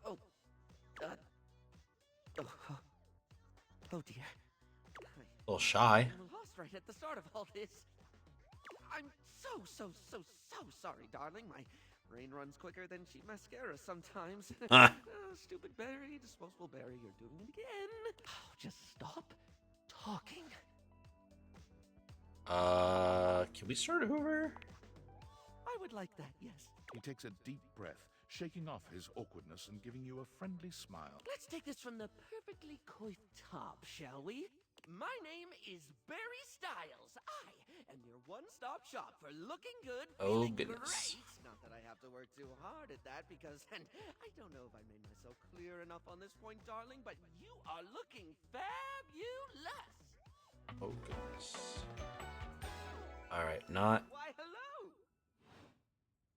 S15: Oh, oh dear.
S1: A little shy.
S15: I'm lost right at the start of all this. I'm so sorry, darling. My brain runs quicker than cheap mascara sometimes.
S1: Ah.
S15: Stupid Barry, disposable Barry, you're doing it again. Oh, just stop talking.
S1: Can we start over?
S15: I would like that, yes.
S3: He takes a deep breath, shaking off his awkwardness and giving you a friendly smile.
S15: Let's take this from the perfectly coiffed top, shall we? My name is Barry Styles. I am your one-stop shop for looking good,
S1: Oh,
S15: feeling
S1: goodness.
S15: great. Not that I have to work too hard at that because, and I don't know if I made myself clear enough on this point, darling, but you are looking fabulous.
S1: Oh, goodness. Alright, not
S15: Why, hello.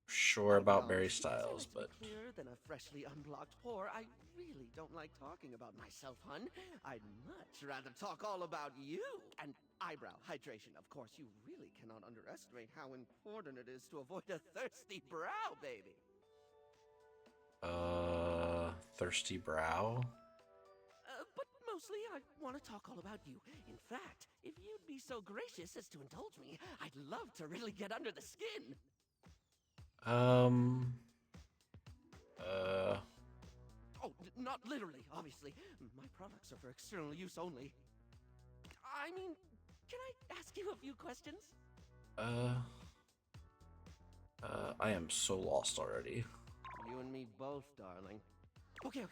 S1: sure about Barry
S15: If
S1: Styles,
S15: it's
S1: but
S15: clearer than a freshly unblocked pore. I really don't like talking about myself, hun. I'd much rather talk all about you. And eyebrow hydration, of course. You really cannot underestimate how important it is to avoid a thirsty brow, baby.
S1: thirsty brow.
S15: But mostly, I want to talk all about you. In fact, if you'd be so gracious as to indulge me, I'd love to really get under the skin. Oh, not literally, obviously. My products are for external use only. I mean, can I ask you a few questions?
S1: I am so lost already.
S15: You and me both, darling. Okay.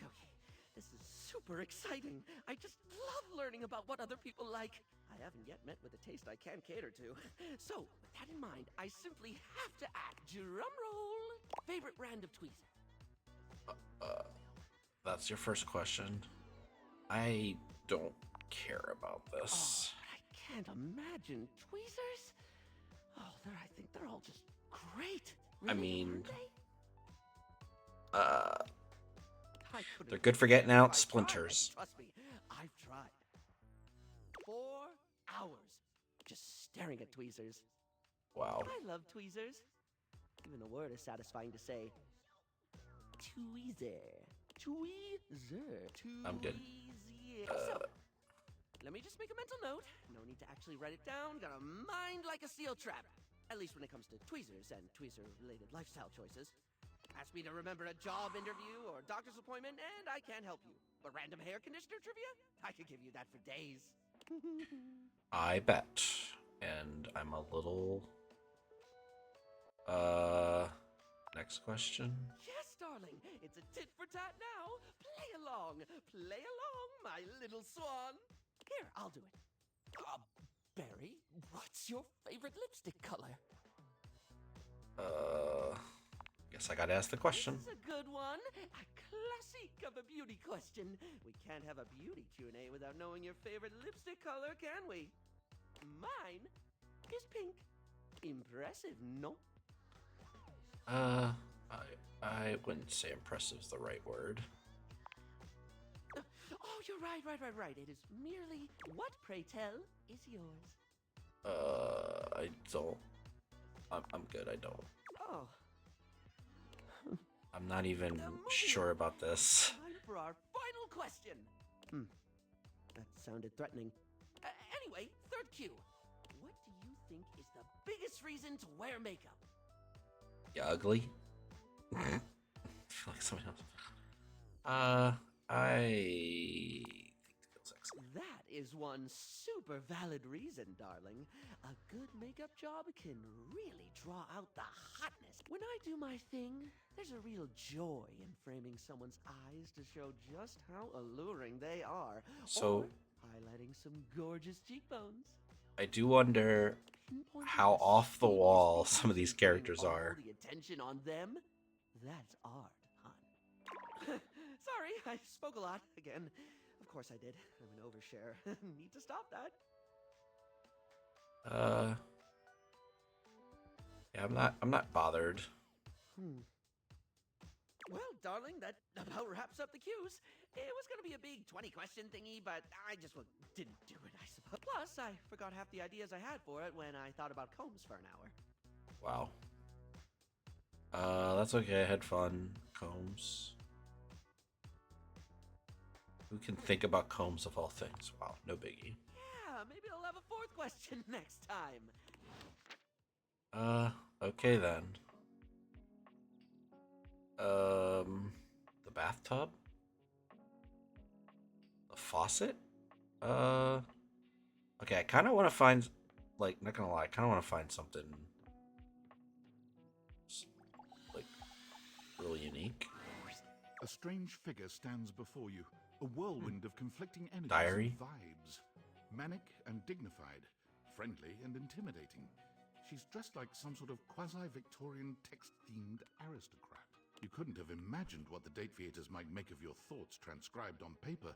S15: This is super exciting. I just love learning about what other people like. I haven't yet met with a taste I can cater to. So, with that in mind, I simply have to ask. Drum roll. Favorite brand of tweezer?
S1: That's your first question. I don't care about this.
S15: Oh, I can't imagine tweezers. Oh, I think they're all just great.
S1: I
S15: Really,
S1: mean,
S15: aren't they? I couldn't
S1: they're good for getting out
S15: I
S1: splinters.
S15: tried. Trust me, I've tried. 4 hours just staring at tweezers.
S1: Wow.
S15: I love tweezers. Even the word is satisfying to say. Tweezer.
S1: I'm good.
S15: So, let me just make a mental note. No need to actually write it down. Got a mind like a steel trap. At least when it comes to tweezers and tweezer-related lifestyle choices. Ask me to remember a job interview or doctor's appointment, and I can't help you. But random hair conditioner trivia? I could give you that for days.
S1: I bet. And I'm a little... Next question.
S15: Yes, darling. It's a tit for tat now. Play along, my little swan. Here, I'll do it. Barry, what's your favorite lipstick color?
S1: Guess I gotta ask the question.
S15: This is a good one. A classic of a beauty question. We can't have a beauty Q&A without knowing your favorite lipstick color, can we? Mine is pink. Impressive, no?
S1: I wouldn't say impressive is the right word.
S15: Oh, you're right. It is merely what, pray tell, is yours?
S1: I don't. I'm good, I don't.
S15: Oh.
S1: I'm not even
S15: Now, moving
S1: sure
S15: on.
S1: about this.
S15: Time for our final question. That sounded threatening. Anyway, third cue. What do you think is the biggest reason to wear makeup?
S1: You ugly? I feel like somebody else. I think it feels sexy.
S15: That is one super valid reason, darling. A good makeup job can really draw out the hotness. When I do my thing, there's a real joy in framing someone's eyes to show just how alluring they are.
S1: So,
S15: or highlighting some gorgeous cheekbones.
S1: I do wonder how off the wall some of these characters
S15: All
S1: are.
S15: the attention on them? That's art, hon. Sorry, I spoke a lot again. Of course I did. I'm an overshare. Need to stop that.
S1: Yeah, I'm not bothered.
S15: Well, darling, that about wraps up the cues. It was gonna be a big 20-question thingy, but I just didn't do it, I suppose. Plus, I forgot half the ideas I had for it when I thought about combs for an hour.
S1: Wow. That's okay. I had fun. Combs. Who can think about combs of all things? Wow, no biggie.
S15: Yeah, maybe I'll have a fourth question next time.
S1: Okay then. The bathtub? The faucet? Okay, I kind of want to find, like, not gonna lie, I kind of want to find something, like, really unique.
S3: A strange figure stands before you, a whirlwind of conflicting energies
S1: Diary?
S3: and vibes. Manic and dignified, friendly and intimidating. She's dressed like some sort of quasi-Victorian text-themed aristocrat. You couldn't have imagined what the date theaters might make of your thoughts transcribed on paper,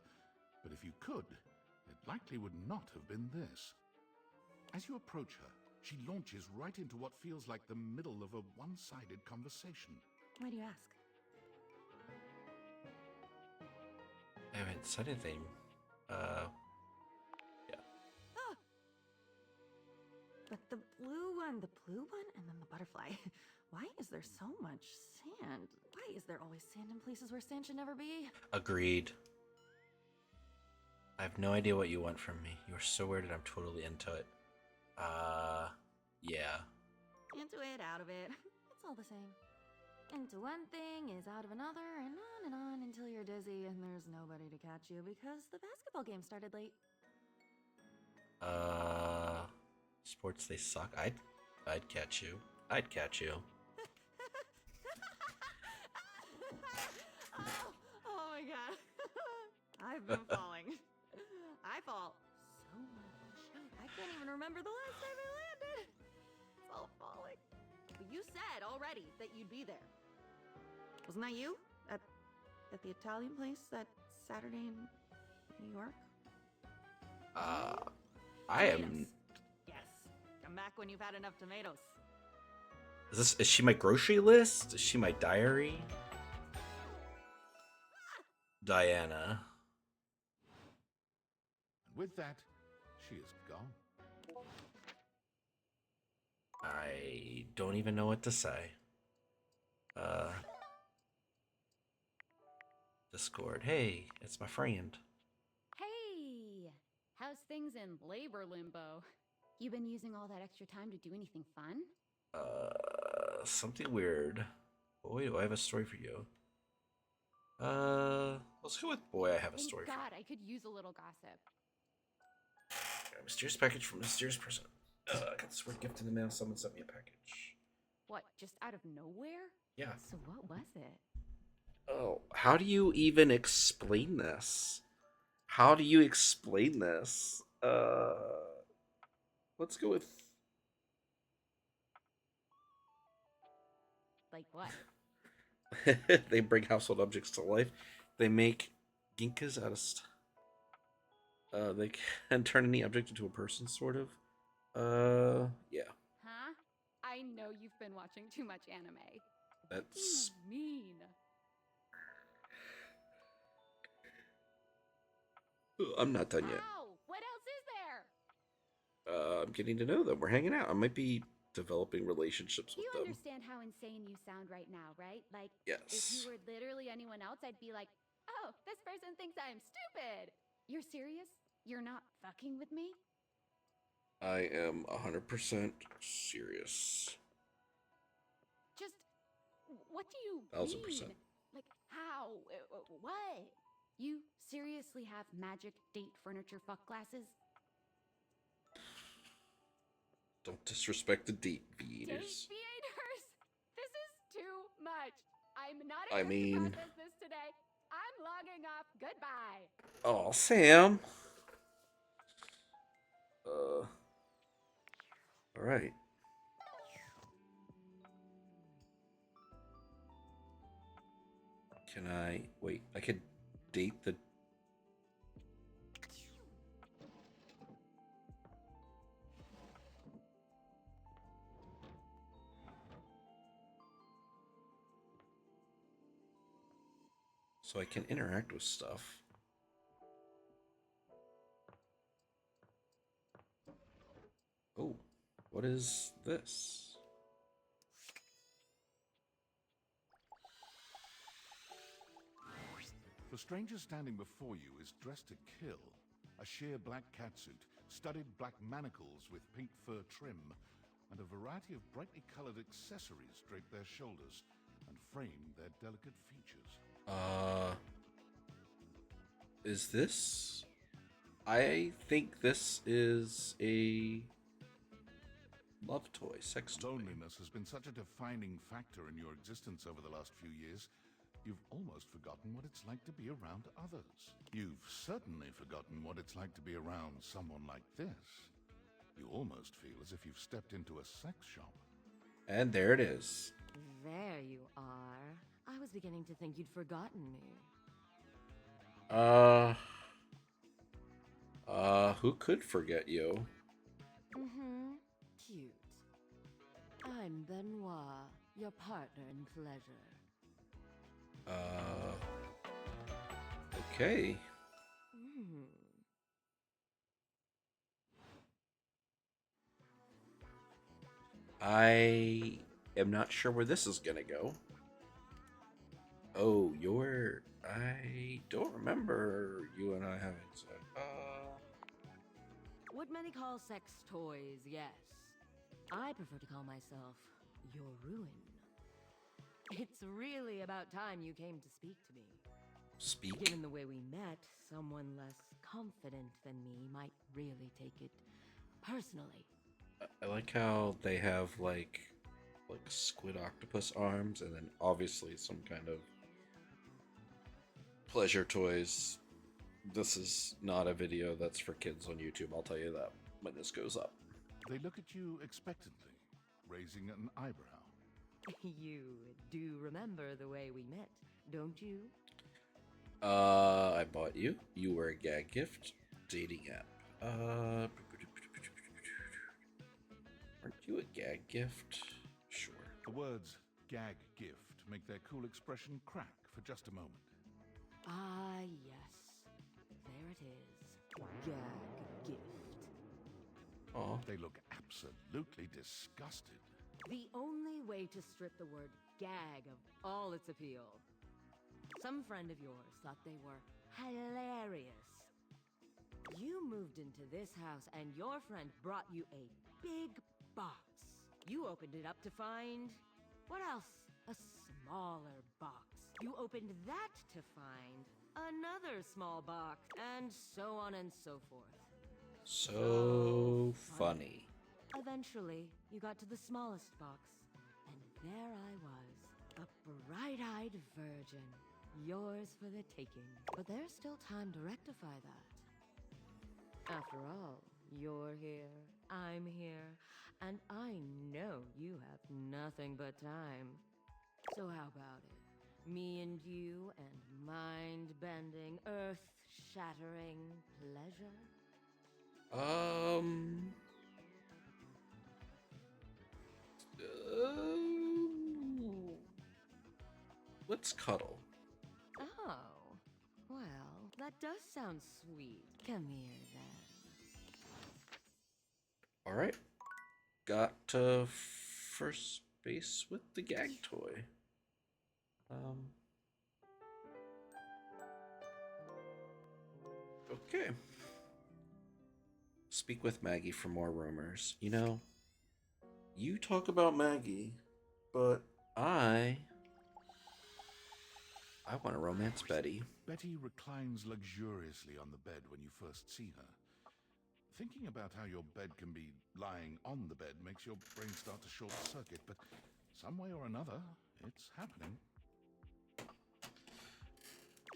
S3: but if you could, it likely would not have been this. As you approach her, she launches right into what feels like the middle of a one-sided conversation.
S12: Why do you ask?
S1: I haven't said anything. Yeah.
S12: Ah! But the blue one, and then the butterfly. Why is there so much sand? Why is there always sand in places where sand should never be?
S1: Agreed. I have no idea what you want from me. You are so weird and I'm totally into it. Yeah.
S12: Into it, out of it. It's all the same. Into one thing is out of another, and on until you're dizzy and there's nobody to catch you because the basketball game started late.
S1: Sports, they suck. I'd catch you. I'd catch you.
S12: Oh my god. I've been falling. I fall so much. I can't even remember the last time I landed. It's all falling. But you said already that you'd be there. Wasn't that you? At the Italian place that Saturday in New York?
S1: I am.
S12: Yes. Come back when you've had enough tomatoes.
S1: Is she my grocery list? Is she my diary? Diana.
S3: With that, she is gone.
S1: I don't even know what to say. Discord. Hey, it's my friend.
S4: Hey! How's things in labor limbo? You been using all that extra time to do anything fun?
S1: Something weird. Boy, do I have a story for you. Let's go with boy, I have a story
S4: Thank
S1: for you.
S4: God, I could use a little gossip.
S1: Got a mysterious package from a mysterious person. I got this weird gift in the mail. Someone sent me a package.
S4: What, just out of nowhere?
S1: Yeah.
S4: So what was it?
S1: Oh, how do you even explain this? How do you explain this? Let's go with...
S4: Like what?
S1: They bring household objects to life. They make ginkas out of they can turn any object into a person, sort of. Yeah.
S4: Huh? I know you've been watching too much anime.
S1: That's...
S4: What do you mean?
S1: I'm not done yet.
S4: Ow! What else is there?
S1: I'm getting to know them. We're hanging out. I might be developing relationships with
S4: You
S1: them.
S4: understand how insane you sound right now, right? Like, if
S1: Yes.
S4: you were literally anyone else, I'd be like, oh, this person thinks I'm stupid. You're serious? You're not fucking with me?
S1: I am 100% serious.
S4: Just, what do you
S1: 1000%.
S4: mean? Like, how? What? You seriously have magic date furniture fuck glasses?
S1: Don't disrespect the date
S4: Date
S1: feeders.
S4: feeders? This is too much. I'm not
S1: I
S4: equipped to
S1: mean-
S4: process this today. I'm logging off. Goodbye.
S1: Oh, Sam. All right. Can I wait? I could date the. So I can interact with stuff. Oh, what is this?
S3: The stranger standing before you is dressed to kill. A sheer black catsuit, studded black manacles with pink fur trim, and a variety of brightly colored accessories drape their shoulders and frame their delicate features.
S1: Is this? I think this is a love toy, sex toy.
S3: Loneliness has been such a defining factor in your existence over the last few years, you've almost forgotten what it's like to be around others. You've certainly forgotten what it's like to be around someone like this. You almost feel as if you've stepped into a sex shop.
S1: And there it is.
S16: There you are. I was beginning to think you'd forgotten me.
S1: Who could forget you?
S16: Mm-hmm. Cute. I'm Benoit, your partner in pleasure.
S1: Okay. I am not sure where this is gonna go. Oh, I don't remember you and I having sex.
S16: What many call sex toys, yes. I prefer to call myself your ruin. It's really about time you came to speak to me.
S1: Speak?
S16: Given the way we met, someone less confident than me might really take it personally.
S1: I like how they have like squid octopus arms and then obviously some kind of pleasure toys. This is not a video that's for kids on YouTube, I'll tell you that when this goes up.
S3: They look at you expectantly, raising an eyebrow.
S16: You do remember the way we met, don't you?
S1: I bought you. You were a gag gift. Dating app. Aren't you a gag gift? Sure.
S3: The words gag gift make their cool expression crack for just a moment.
S16: Ah, yes. There it is. Gag gift.
S1: Oh.
S3: They look absolutely disgusted.
S16: The only way to strip the word gag of all its appeal. Some friend of yours thought they were hilarious. You moved into this house and your friend brought you a big box. You opened it up to find... what else? A smaller box. You opened that to find another small box, and so on and so forth.
S1: So funny.
S16: Eventually, you got to the smallest box, and there I was, a bright-eyed virgin, yours for the taking. But there's still time to rectify that. After all, you're here, I'm here, and I know you have nothing but time. So how about it? Me and you and mind-bending, earth-shattering pleasure?
S1: Let's cuddle.
S16: Oh, well, that does sound sweet. Come here, then.
S1: All right. got to first base with the gag toy. Okay. Speak with Maggie for more rumors. You know, you talk about Maggie, but I want to romance Betty.
S3: Betty reclines luxuriously on the bed when you first see her. Thinking about how your bed can be lying on the bed makes your brain start to short circuit, but some way or another, it's happening.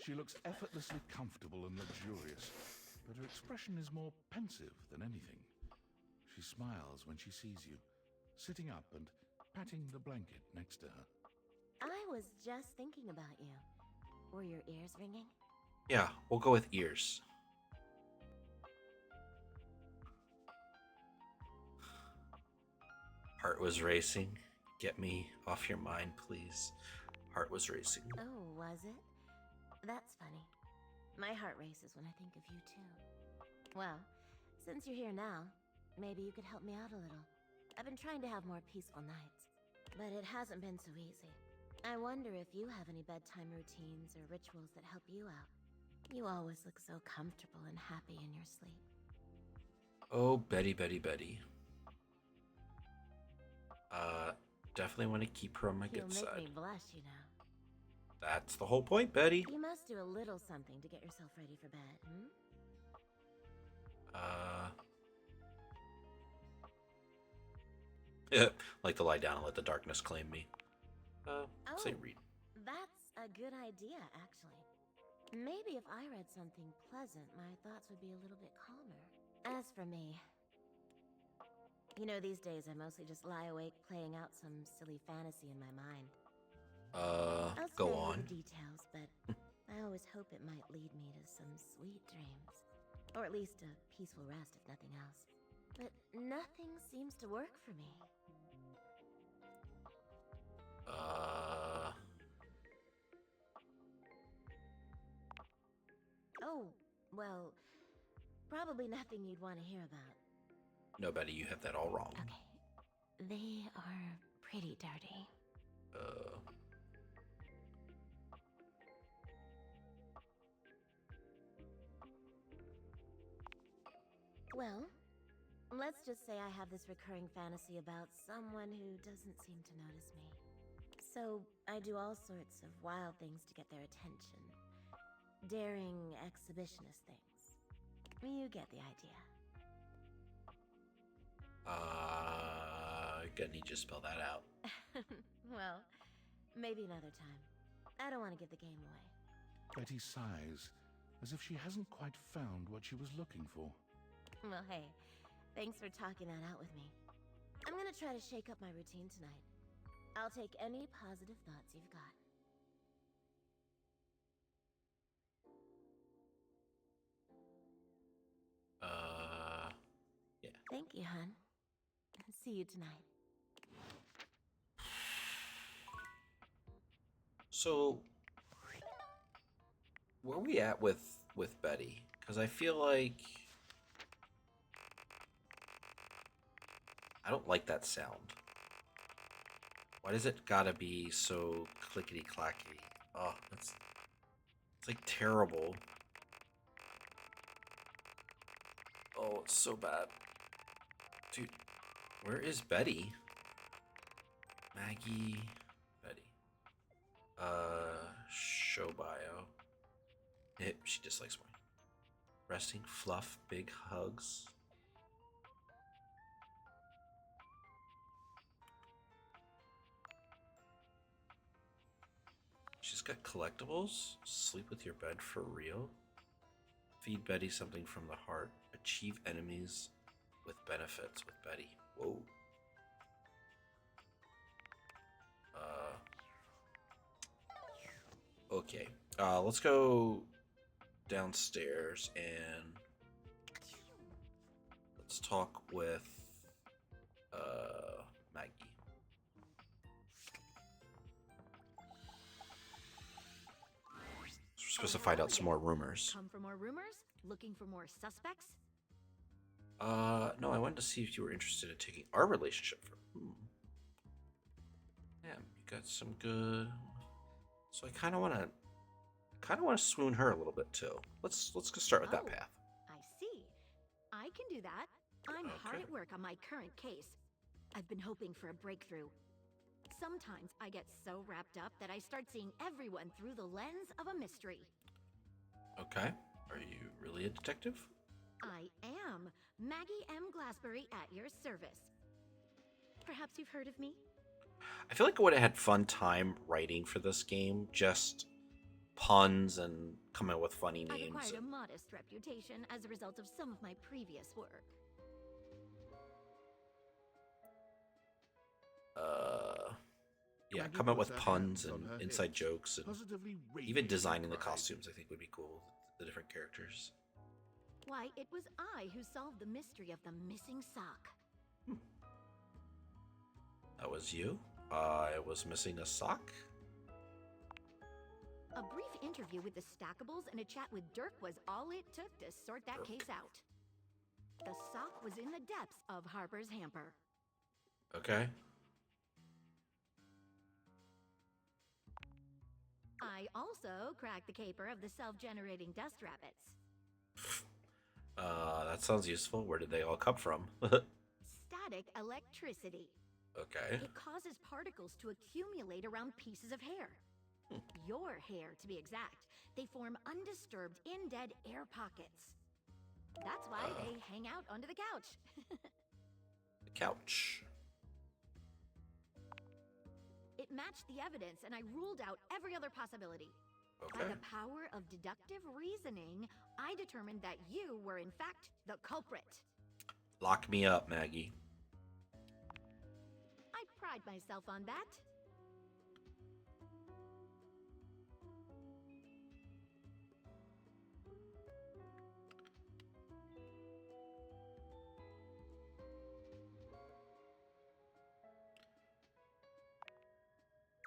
S3: She looks effortlessly comfortable and luxurious, but her expression is more pensive than anything. She smiles when she sees you, sitting up and patting the blanket next to her.
S13: I was just thinking about you. Were your ears ringing?
S1: Yeah, we'll go with ears. Heart was racing. Get me off your mind, please. Heart was racing.
S13: Oh, was it? That's funny. My heart races when I think of you, too. Well, since you're here now, maybe you could help me out a little. I've been trying to have more peaceful nights, but it hasn't been so easy. I wonder if you have any bedtime routines or rituals that help you out. You always look so comfortable and happy in your sleep.
S1: Oh, Betty, Betty, Betty. Definitely want to keep her on my good side.
S13: You'll make me blush, you know.
S1: That's the whole point, Betty.
S13: You must do a little something to get yourself ready for bed, hmm?
S1: Like to lie down and let the darkness claim me. Say read.
S13: That's a good idea, actually. Maybe if I read something pleasant, my thoughts would be a little bit calmer. As for me, you know, these days I mostly just lie awake playing out some silly fantasy in my mind. I'll
S1: go
S13: spare you
S1: on.
S13: the details, but I always hope it might lead me to some sweet dreams. Or at least a peaceful rest, if nothing else. But nothing seems to work for me. Oh, well, probably nothing you'd want to hear about.
S1: No, Betty, you have that all wrong.
S13: Okay. They are pretty dirty. Well, let's just say I have this recurring fantasy about someone who doesn't seem to notice me. So I do all sorts of wild things to get their attention. Daring, exhibitionist things. You get the idea.
S1: Gonna need you to spell that out.
S13: Well, maybe another time. I don't want to give the game away.
S3: Betty sighs, as if she hasn't quite found what she was looking for.
S13: Well, hey, thanks for talking that out with me. I'm gonna try to shake up my routine tonight. I'll take any positive thoughts you've got.
S1: Yeah.
S13: Thank you, hon. See you tonight.
S1: So, where are we at with Betty? Because I feel like I don't like that sound. Why does it gotta be so clickety clacky? Oh, it's like terrible. Oh, it's so bad. Dude, where is Betty? Maggie, Betty. Show bio. She dislikes mine. Resting, fluff, big hugs. She's got collectibles. Sleep with your bed for real. Feed Betty something from the heart. Achieve enemies with benefits with Betty. Whoa. Okay. Let's go downstairs and let's talk with Maggie. We're supposed to find out some more rumors.
S6: Come for more rumors? Looking for more suspects?
S1: No, I wanted to see if you were interested in taking our relationship for. Yeah, you got some good. So I kind of want to swoon her a little bit too. Let's go start with that path.
S6: I see. I can do that. I'm hard at work on my current case. I've been hoping for a breakthrough. Sometimes I get so wrapped up that I start seeing everyone through the lens of a mystery.
S1: Okay. Are you really a detective?
S6: I am Maggie M. Glassbury at your service. Perhaps you've heard of me?
S1: I feel like I would have had fun time writing for this game. Just puns and coming up with funny
S6: I've
S1: names.
S6: acquired a modest reputation as a result of some of my previous work.
S1: Yeah,
S3: Maggie
S1: come up
S3: puts
S1: with
S3: her
S1: puns
S3: hands on
S1: and
S3: her
S1: inside
S3: hips,
S1: jokes and
S3: positively
S1: even
S3: radiating
S1: designing the
S3: pride.
S1: costumes. I think would be cool. The different characters.
S6: Why, it was I who solved the mystery of the missing sock.
S1: That was you. I was missing a sock.
S6: A brief interview with the Stackables and a chat with Dirk was all it took to sort that case out. The sock was in the depths of Harper's hamper.
S1: Okay.
S6: I also cracked the caper of the self-generating dust rabbits.
S1: That sounds useful. Where did they all come from?
S6: Static electricity.
S1: Okay.
S6: It causes particles to accumulate around pieces of hair. Your hair, to be exact. They form undisturbed, in-dead air pockets. That's why they hang out under the couch.
S1: The couch.
S6: It matched the evidence, and I ruled out every other possibility.
S1: Okay.
S6: By the power of deductive reasoning, I determined that you were in fact the culprit.
S1: Lock me up, Maggie.
S6: I pride myself on that.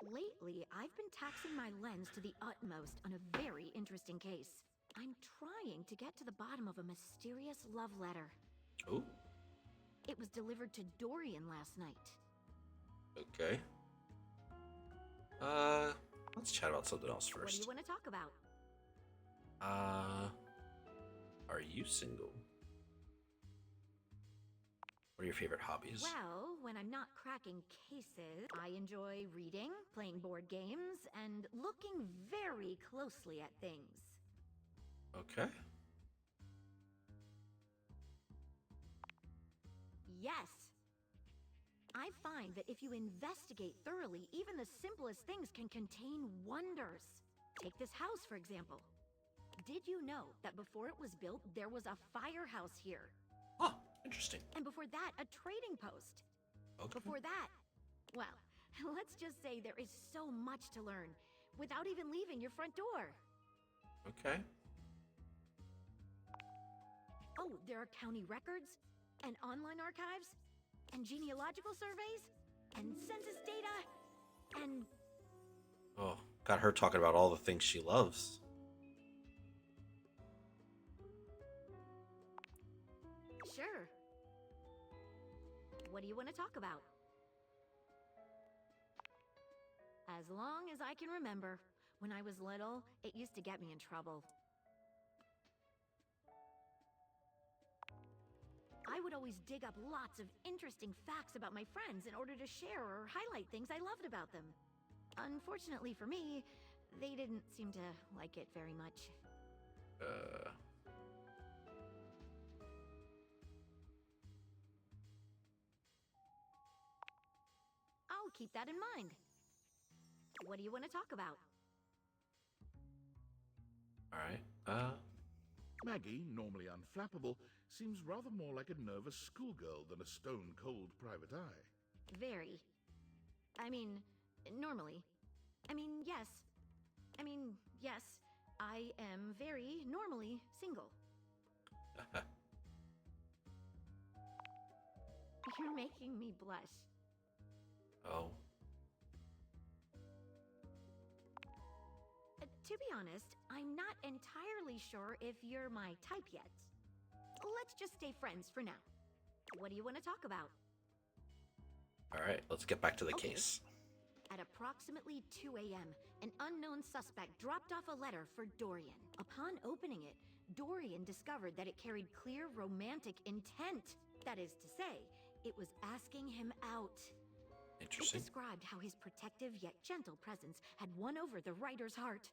S6: Lately, I've been taxing my lens to the utmost on a very interesting case. I'm trying to get to the bottom of a mysterious love letter.
S1: Ooh.
S6: It was delivered to Dorian last night.
S1: Okay. Let's chat about something else first.
S6: What do you want to talk about?
S1: Are you single? What are your favorite hobbies?
S6: Well, when I'm not cracking cases, I enjoy reading, playing board games, and looking very closely at things.
S1: Okay.
S6: Yes. I find that if you investigate thoroughly, even the simplest things can contain wonders. Take this house, for example. Did you know that before it was built, there was a firehouse here?
S1: Huh, interesting.
S6: And before that, a trading post.
S1: Okay.
S6: Before that, well, let's just say there is so much to learn without even leaving your front door.
S1: Okay.
S6: Oh, there are county records, and online archives, and genealogical surveys, and census data, and...
S1: Oh, got her talking about all the things she loves.
S6: Sure. What do you want to talk about? As long as I can remember, when I was little, it used to get me in trouble. I would always dig up lots of interesting facts about my friends in order to share or highlight things I loved about them. Unfortunately for me, they didn't seem to like it very much. I'll keep that in mind. What do you want to talk about?
S1: All right.
S3: Maggie, normally unflappable, seems rather more like a nervous schoolgirl than a stone-cold private eye.
S6: Very. I mean, normally. Yes, I am very normally single. You're making me blush.
S1: Oh.
S6: To be honest, I'm not entirely sure if you're my type yet. let's just stay friends for now. What do you want to talk about?
S1: All right, let's get back to the
S6: Okay.
S1: case.
S6: At approximately 2 a.m., an unknown suspect dropped off a letter for Dorian. Upon opening it, Dorian discovered that it carried clear romantic intent. That is to say, it was asking him out.
S1: Interesting.
S6: It described how his protective yet gentle presence had won over the writer's heart.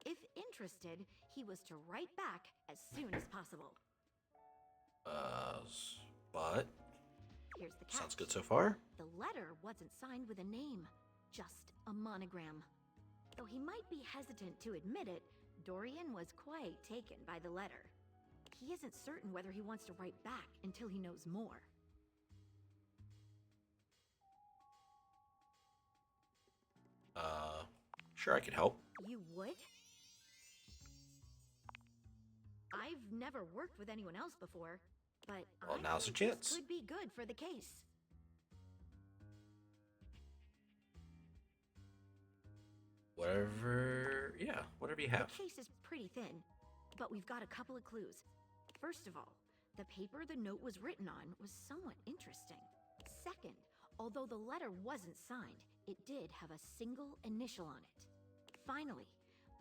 S6: If interested, he was to write back as soon as possible.
S1: But
S6: Here's the catch.
S1: sounds good so far.
S6: The letter wasn't signed with a name, just a monogram. Though he might be hesitant to admit it, Dorian was quite taken by the letter. He isn't certain whether he wants to write back until he knows more.
S1: Sure, I could help.
S6: You would? I've never worked with anyone else before, but
S1: Well,
S6: I
S1: now's
S6: think
S1: a chance.
S6: this could be good for the case.
S1: Whatever you have.
S6: The case is pretty thin, but we've got a couple of clues. First of all, the paper the note was written on was somewhat interesting. Second, although the letter wasn't signed, it did have a single initial on it. Finally,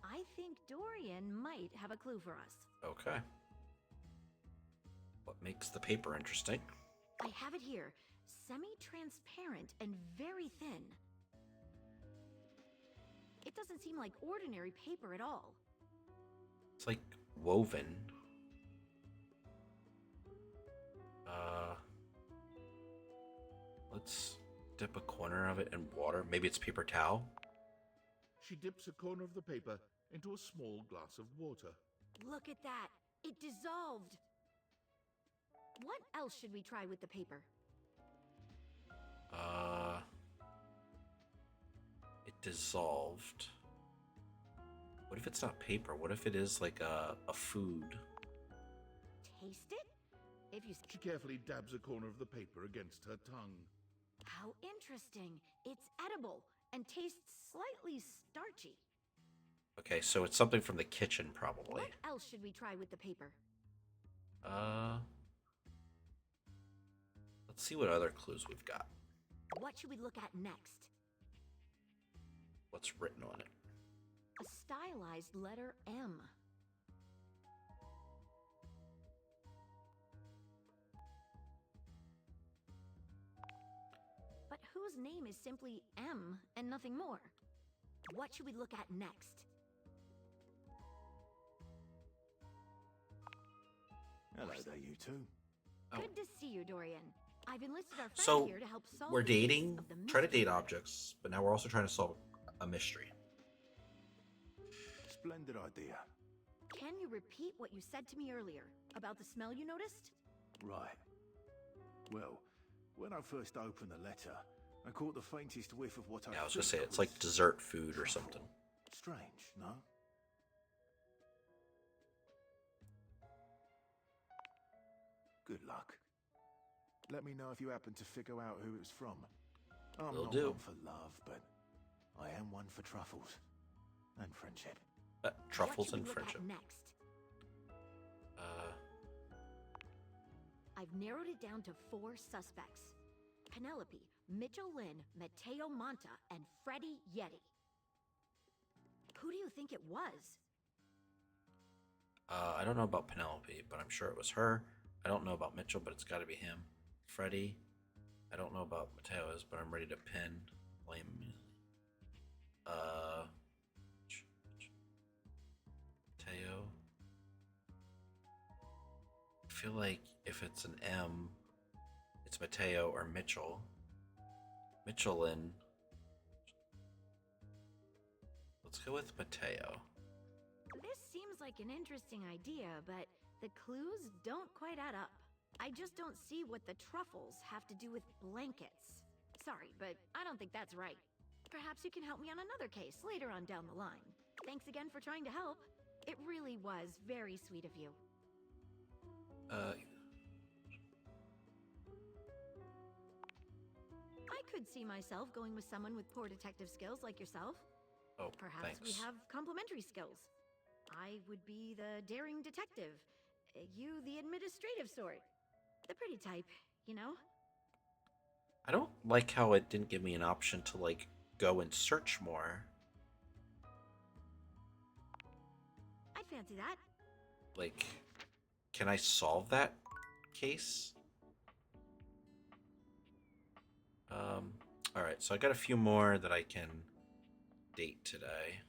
S6: I think Dorian might have a clue for us.
S1: Okay. What makes the paper interesting?
S6: I have it here, semi-transparent and very thin. It doesn't seem like ordinary paper at all.
S1: It's like woven. Let's dip a corner of it in water. Maybe it's paper towel.
S3: She dips a corner of the paper into a small glass of water.
S6: Look at that! It dissolved! What else should we try with the paper?
S1: It dissolved. What if it's not paper? What if it is like a food?
S6: Taste it? If you...
S3: She carefully dabs a corner of the paper against her tongue.
S6: How interesting. It's edible and tastes slightly starchy.
S1: Okay, so it's something from the kitchen, probably.
S6: What else should we try with the paper?
S1: Let's see what other clues we've got.
S6: What should we look at next?
S1: What's written on it?
S6: A stylized letter M. But whose name is simply M and nothing more? What should we look at next?
S10: Hello there, you two.
S6: Good to see you, Dorian. I've enlisted our friend
S1: So,
S6: here to help solve
S1: we're
S6: the case
S1: dating,
S6: of the
S1: try to
S6: mystery.
S1: date objects, but now we're also trying to solve a mystery.
S10: Splendid idea.
S6: Can you repeat what you said to me earlier about the smell you noticed?
S10: Right. Well, when I first opened the letter, I caught the faintest whiff of what
S1: Yeah, I was gonna
S10: think
S1: say, it's like dessert food or something.
S10: Strange, no? Good luck. Let me know if you happen to figure out who it was from. I'm
S1: Will
S10: not
S1: do.
S10: one for love, but I am one for truffles. And friendship.
S1: Truffles
S6: What should
S1: and
S6: we look at
S1: friendship.
S6: next? I've narrowed it down to 4 suspects. Penelope, Mitchell Lynn, Mateo Monta, and Freddie Yeti. Who do you think it was?
S1: I don't know about Penelope, but I'm sure it was her. I don't know about Mitchell, but it's got to be him. Freddie, I don't know about Mateo's, but I'm ready to pin. Blame me. Mateo. I feel like if it's an M, it's Mateo or Mitchell. Mitchellin. Let's go with Mateo.
S6: This seems like an interesting idea, but the clues don't quite add up. I just don't see what the truffles have to do with blankets. Sorry, but I don't think that's right. Perhaps you can help me on another case later on down the line. Thanks again for trying to help. It really was very sweet of you. I could see myself going with someone with poor detective skills like yourself.
S1: Oh,
S6: Perhaps we
S1: thanks.
S6: have complementary skills. I would be the daring detective,
S12: You, the administrative sort. The pretty type, you know?
S1: I don't like how it didn't give me an option to, like, go and search more.
S12: I'd fancy that.
S1: Like, can I solve that case? Alright, so I got a few more that I can date today.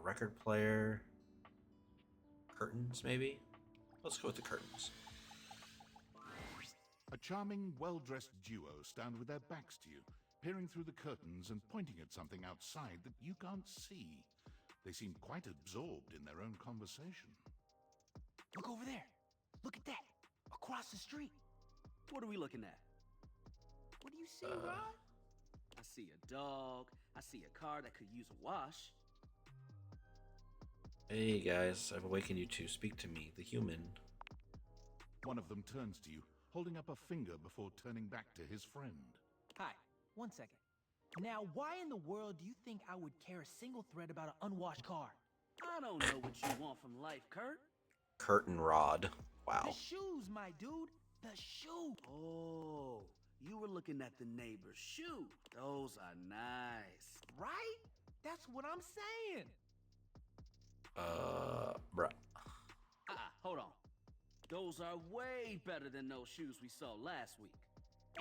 S1: Record player. Curtains, maybe? Let's go with the curtains.
S3: A charming, well-dressed duo stand with their backs to you, peering through the curtains and pointing at something outside that you can't see. They seem quite absorbed in their own conversation.
S17: Look over there. Look at that. Across the street.
S15: What are we looking at?
S17: What do you see, Rod?
S15: I see a dog. I see a car that could use a wash.
S1: Hey guys, I've awakened you to speak to me, the human.
S3: One of them turns to you, holding up a finger before turning back to his friend.
S17: Hi, 1 second. Now, why in the world do you think I would care a single thread about an unwashed car?
S15: I don't know what you want from life, Kurt.
S1: Curtain rod. Wow.
S17: The shoes, my dude. The shoe.
S15: Oh, you were looking at the neighbor's shoe. Those are nice.
S17: Right? That's what I'm saying.
S1: Bruh.
S15: Hold on. Those are way better than those shoes we saw last week.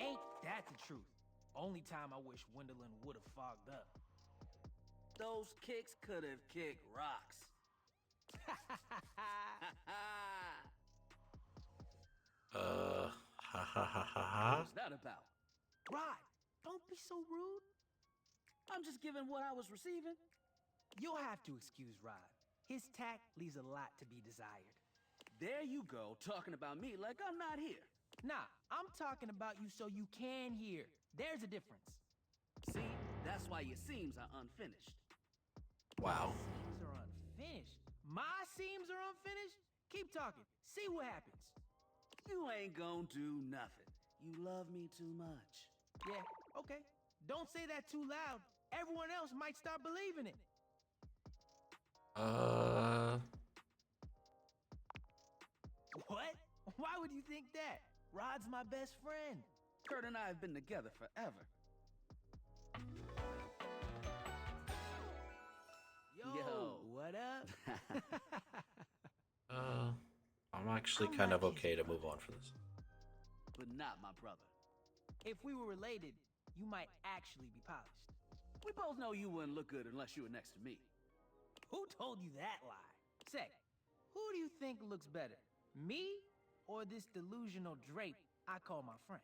S17: Ain't that the truth? Only time I wish Wendelin would have fogged up.
S15: Those kicks could have kicked rocks. What's that about?
S17: Rod, don't be so rude.
S15: I'm just giving what I was receiving.
S17: You'll have to excuse Rod. His tact leaves a lot to be desired.
S15: There you go, talking about me like I'm not here.
S17: Nah, I'm talking about you so you can hear. There's a difference.
S15: See, that's why your seams are unfinished.
S1: Wow.
S17: Seams are unfinished? My seams are unfinished? Keep talking. See what happens.
S15: You ain't gonna do nothing. You love me too much.
S17: Yeah, okay. Don't say that too loud. Everyone else might start believing it. What? Why would you think that? Rod's my best friend.
S15: Kurt and I have been together forever.
S17: Yo, what up?
S1: I'm actually kind of okay to move on for this.
S15: But not my brother.
S17: If we were related, you might actually be polished.
S15: We both know you wouldn't look good unless you were next to me.
S17: Who told you that lie? Say, who do you think looks better? Me or this delusional drape I call my friend?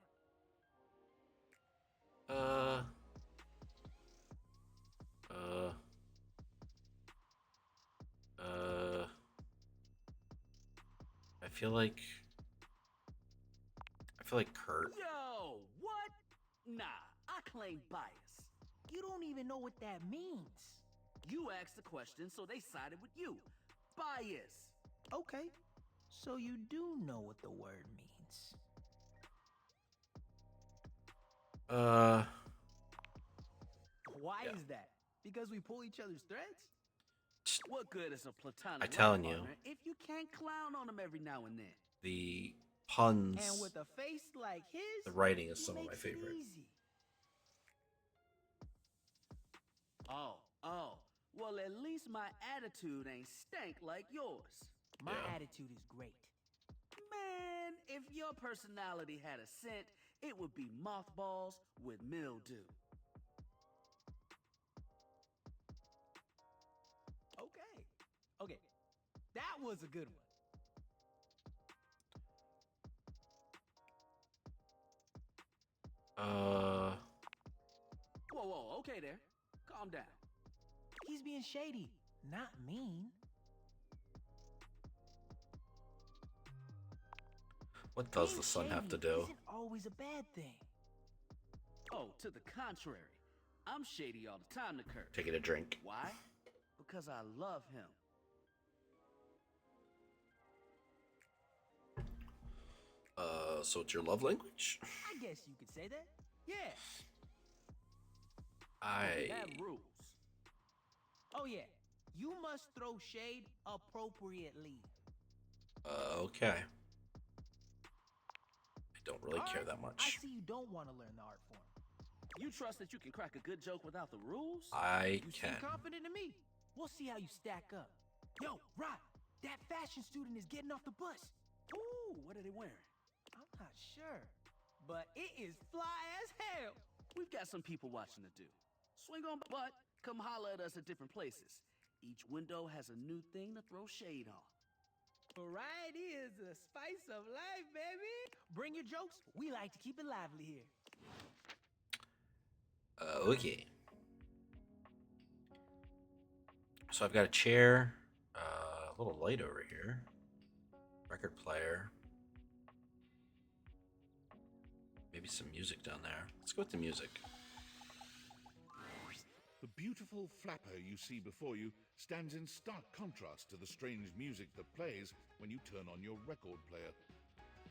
S1: I feel like Kurt.
S15: Yo, what? Nah, I claim bias.
S17: You don't even know what that means.
S15: You asked the question, so they sided with you. Bias.
S17: Okay, so you do know what the word means. Why is that? Because we pull each other's threads?
S15: What good is a platonic
S1: I'm telling
S15: love
S1: you.
S15: partner if you can't clown on them every now and then?
S1: The puns,
S17: And with a face like his,
S1: the writing is
S17: he
S1: some of my
S17: makes it
S1: favorite.
S17: easy.
S15: Oh. Well, at least my attitude ain't stank like yours.
S17: My attitude is great.
S15: Man, if your personality had a scent, it would be mothballs with mildew.
S17: Okay, that was a good one.
S15: Whoa, okay there. Calm down.
S17: He's being shady, not mean.
S1: What does
S17: Being
S1: the sun have to
S17: shady
S1: do?
S17: Isn't always a bad thing.
S15: Oh, to the contrary. I'm shady all the time to Kurt.
S1: Taking a drink.
S15: Why? Because I love him.
S1: So it's your love language?
S17: I guess you could say that. Yeah.
S15: We have rules.
S17: Oh yeah. You must throw shade appropriately.
S1: Okay. I don't really care that
S17: I
S1: much.
S17: see you don't want to learn the art form.
S18: You trust that you can crack a good joke without the rules?
S1: I
S17: You
S1: can.
S17: seem confident in me. We'll see how you stack up. Yo, Rod, that fashion student is getting off the bus.
S18: Ooh, what are they wearing?
S17: I'm not sure, but it is fly as hell.
S18: We've got some people watching to do. Swing on butt, come holler at us at different places. Each window has a new thing to throw shade on.
S17: Variety is the spice of life, baby. Bring your jokes. We like to keep it lively here.
S1: Okay. So I've got a chair, a little light over here, record player, maybe some music down there. Let's go with the music.
S3: The beautiful flapper you see before you stands in stark contrast to the strange music that plays when you turn on your record player.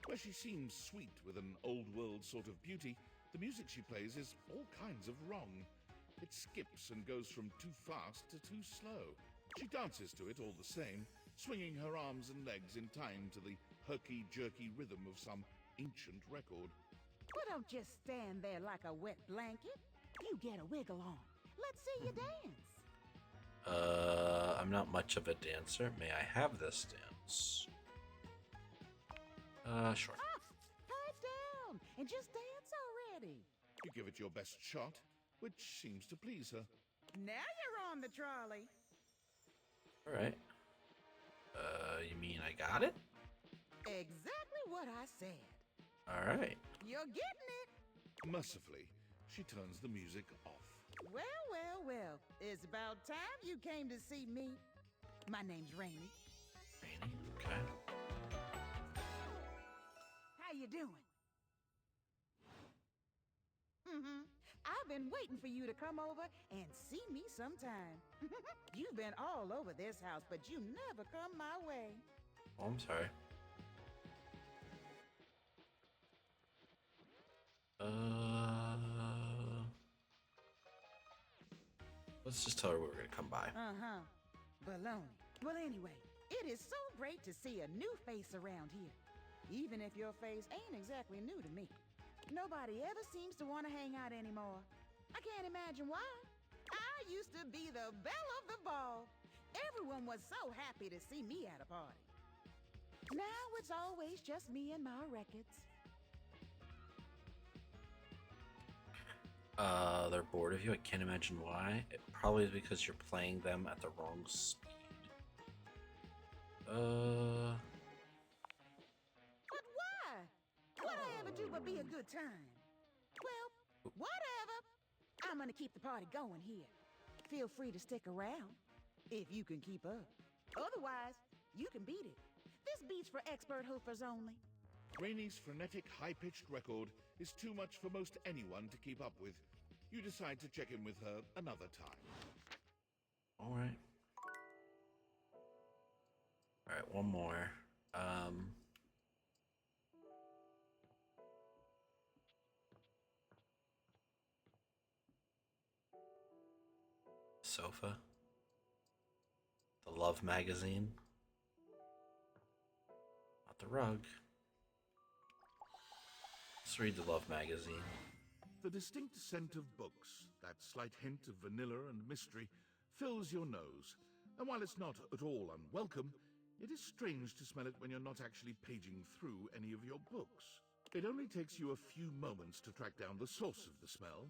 S3: Where she seems sweet with an old-world sort of beauty, the music she plays is all kinds of wrong. It skips and goes from too fast to too slow. She dances to it all the same, swinging her arms and legs in time to the herky-jerky rhythm of some ancient record.
S19: Well, don't just stand there like a wet blanket. You get a wiggle on. Let's see you dance.
S1: I'm not much of a dancer. May I have this dance? Sure.
S19: Pipe down and just dance already.
S3: You give it your best shot, which seems to please her.
S19: Now you're on the trolley.
S1: All right. You mean I got it?
S19: Exactly what I said.
S1: All right.
S19: You're getting it.
S3: Mercifully, she turns the music off.
S19: Well, well, well. It's about time you came to see me. My name's Rainy.
S1: Rainy? Okay.
S19: How you doing? I've been waiting for you to come over and see me sometime. You've been all over this house, but you never come my way.
S1: Oh, I'm sorry. Let's just tell her we're gonna come by.
S19: Baloney. Well, anyway, it is so great to see a new face around here. Even if your face ain't exactly new to me. Nobody ever seems to want to hang out anymore. I can't imagine why. I used to be the belle of the ball. Everyone was so happy to see me at a party. Now it's always just me and my records.
S1: They're bored of you. I can't imagine why. It probably is because you're playing them at the wrong speed.
S19: But why? What'd I ever do but be a good time? Well, whatever. I'm gonna keep the party going here. Feel free to stick around, if you can keep up. Otherwise, you can beat it. This beat's for expert hoofers only.
S3: Rainy's frenetic, high-pitched record is too much for most anyone to keep up with. You decide to check in with her another time.
S1: All right. All right, one more. Sofa. The Love magazine. Not the rug. Let's read the Love magazine.
S3: The distinct scent of books, that slight hint of vanilla and mystery, fills your nose. And while it's not at all unwelcome, it is strange to smell it when you're not actually paging through any of your books. It only takes you a few moments to track down the source of the smell.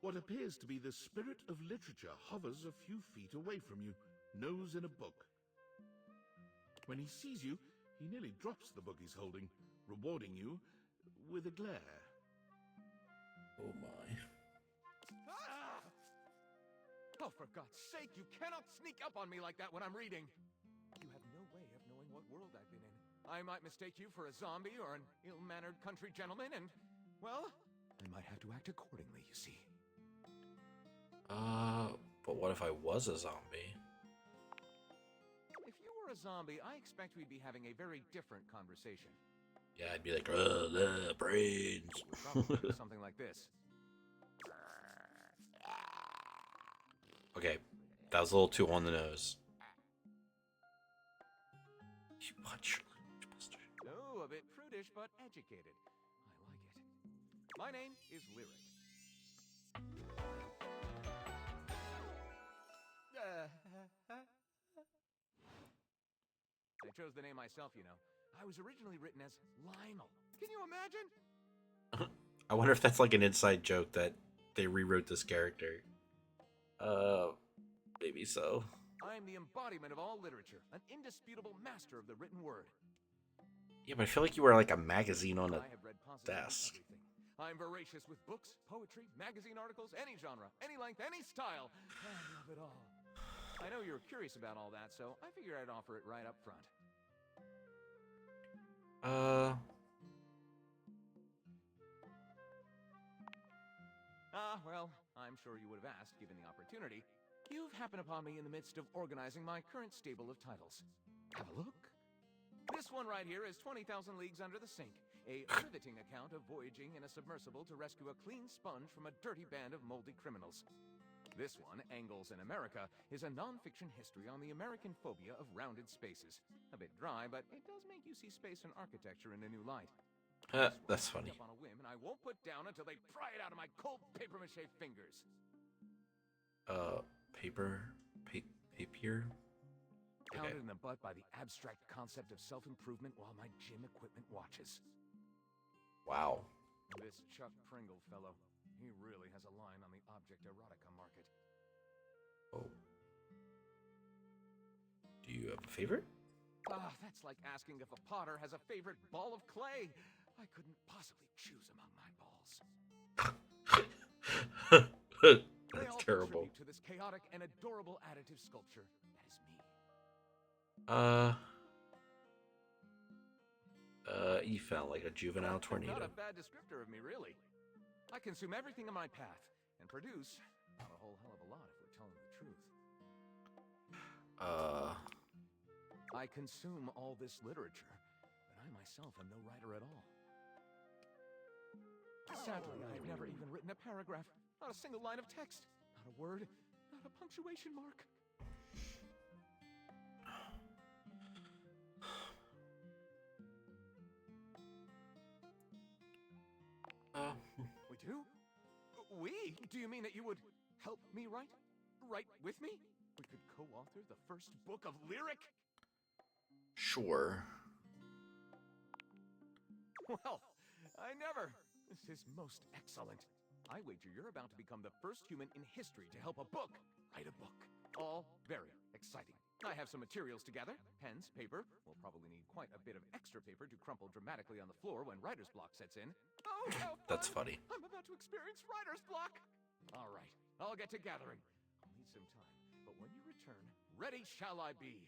S3: What appears to be the spirit of literature hovers a few feet away from you, nose in a book. When he sees you, he nearly drops the book he's holding, rewarding you with a glare.
S1: Oh my.
S5: Ah! Oh, for God's sake, you cannot sneak up on me like that when I'm reading. You have no way of knowing what world I've been in. I might mistake you for a zombie or an ill-mannered country gentleman, and, well, I might have to act accordingly, you see.
S1: But what if I was a zombie?
S5: If you were a zombie, I expect we'd be having a very different conversation.
S1: Yeah, I'd be like, brains.
S5: Probably something like this.
S1: Okay, that was a little too on the nose. You bastard.
S20: a bit prudish but educated. I like it. My name is Lyric. I chose the name myself, you know. I was originally written as Lionel. Can you imagine?
S1: I wonder if that's like an inside joke that they rewrote this character. Maybe so.
S20: I am the embodiment of all literature, an indisputable master of the written word.
S1: Yeah, but I feel like you were like a magazine on a
S20: I have read positively
S1: desk.
S20: everything. I'm voracious with books, poetry, magazine articles, any genre, any length, any style. I love it all. I know you're curious about all that, so I figured I'd offer it right up front. Well, I'm sure you would have asked, given the opportunity. You've happened upon me in the midst of organizing my current stable of titles. Have a look. This one right here is 20,000 Leagues Under the Sink, a riveting account of voyaging in a submersible to rescue a clean sponge from a dirty band of moldy criminals. This one, Angles in America, is a non-fiction history on the American phobia of rounded spaces. A bit dry, but it does make you see space and architecture in a new light.
S1: That's funny.
S20: Up on a whim, and I won't put down until they pry it out of my cold papier-mâché fingers.
S1: Papier?
S20: Pounded in the butt by the abstract concept of self-improvement while my gym equipment watches.
S1: Wow.
S20: This Chuck Pringle fellow, he really has a line on the object erotica market.
S1: Oh. Do you have a favorite?
S20: That's like asking if a potter has a favorite ball of clay. I couldn't possibly choose among my balls.
S1: That's terrible.
S20: To this chaotic and adorable additive sculpture that is me.
S1: You felt like a juvenile tornado.
S20: Not a bad descriptor of me, really. I consume everything in my path and produce not a whole hell of a lot if we're telling the truth. I consume all this literature, but I myself am no writer at all. Sadly, I've never even written a paragraph, not a single line of text, not a word, not a punctuation mark. We do? We? Do you mean that you would help me write? Write with me? We could co-author the first book of lyric?
S1: Sure.
S20: Well, I never. This is most excellent. I wager you're about to become the first human in history to help a book write a book. All very exciting. I have some materials together. Pens, paper. We'll probably need quite a bit of extra paper to crumple dramatically on the floor when writer's block sets in. Oh, how fun!
S1: That's funny.
S20: I'm about to experience writer's block. All right, I'll get to gathering. I'll need some time, but when you return, ready shall I be.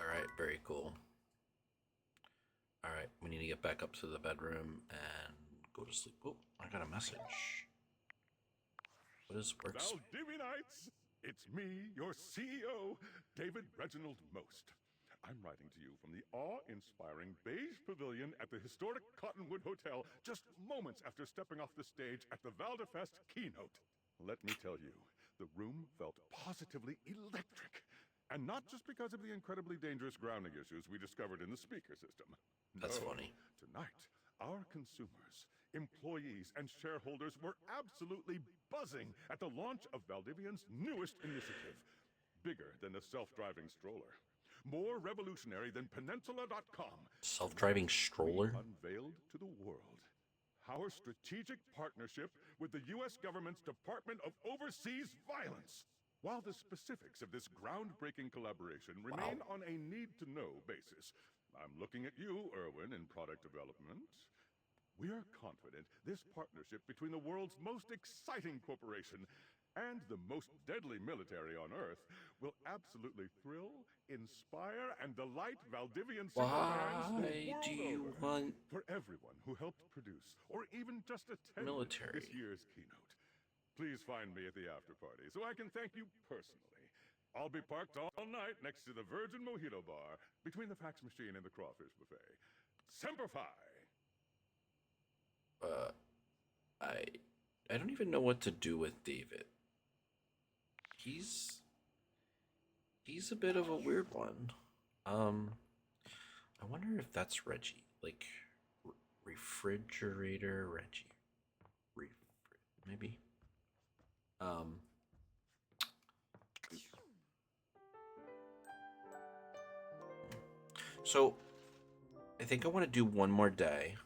S1: All right, very cool. All right, we need to get back up to the bedroom and go to sleep. Oh, I got a message. What is works?
S8: Valdivinites! It's me, your CEO, David Reginald Most. I'm writing to you from the awe-inspiring beige pavilion at the historic Cottonwood Hotel just moments after stepping off the stage at the Valdefest keynote. Let me tell you, the room felt positively electric. And not just because of the incredibly dangerous grounding issues we discovered in the speaker system.
S1: That's
S8: No,
S1: funny.
S8: Tonight, our consumers, employees, and shareholders were absolutely buzzing at the launch of Valdivian's newest initiative. Bigger than a self-driving stroller. More revolutionary than Peninsula.com.
S1: Self-driving stroller?
S8: We unveiled to the world our strategic partnership with the U.S. government's Department of Overseas Violence. While the specifics of this groundbreaking collaboration remain on a need-to-know basis, I'm looking at you, Erwin, in product development. We are confident this partnership between the world's most exciting corporation and the most deadly military on Earth will absolutely thrill, inspire, and delight Valdivian superfans the world
S1: do you
S8: over.
S1: want
S8: For everyone who helped produce or even just attended
S1: military?
S8: this year's keynote, please find me at the after party so I can thank you personally. I'll be parked all night next to the Virgin Mojito Bar between the fax machine and the crawfish buffet. Semper Fi!
S1: I don't even know what to do with David. He's a bit of a weird one. wonder if that's Reggie. Like, refrigerator Reggie. Maybe. Um. So, I think I want to do one more day.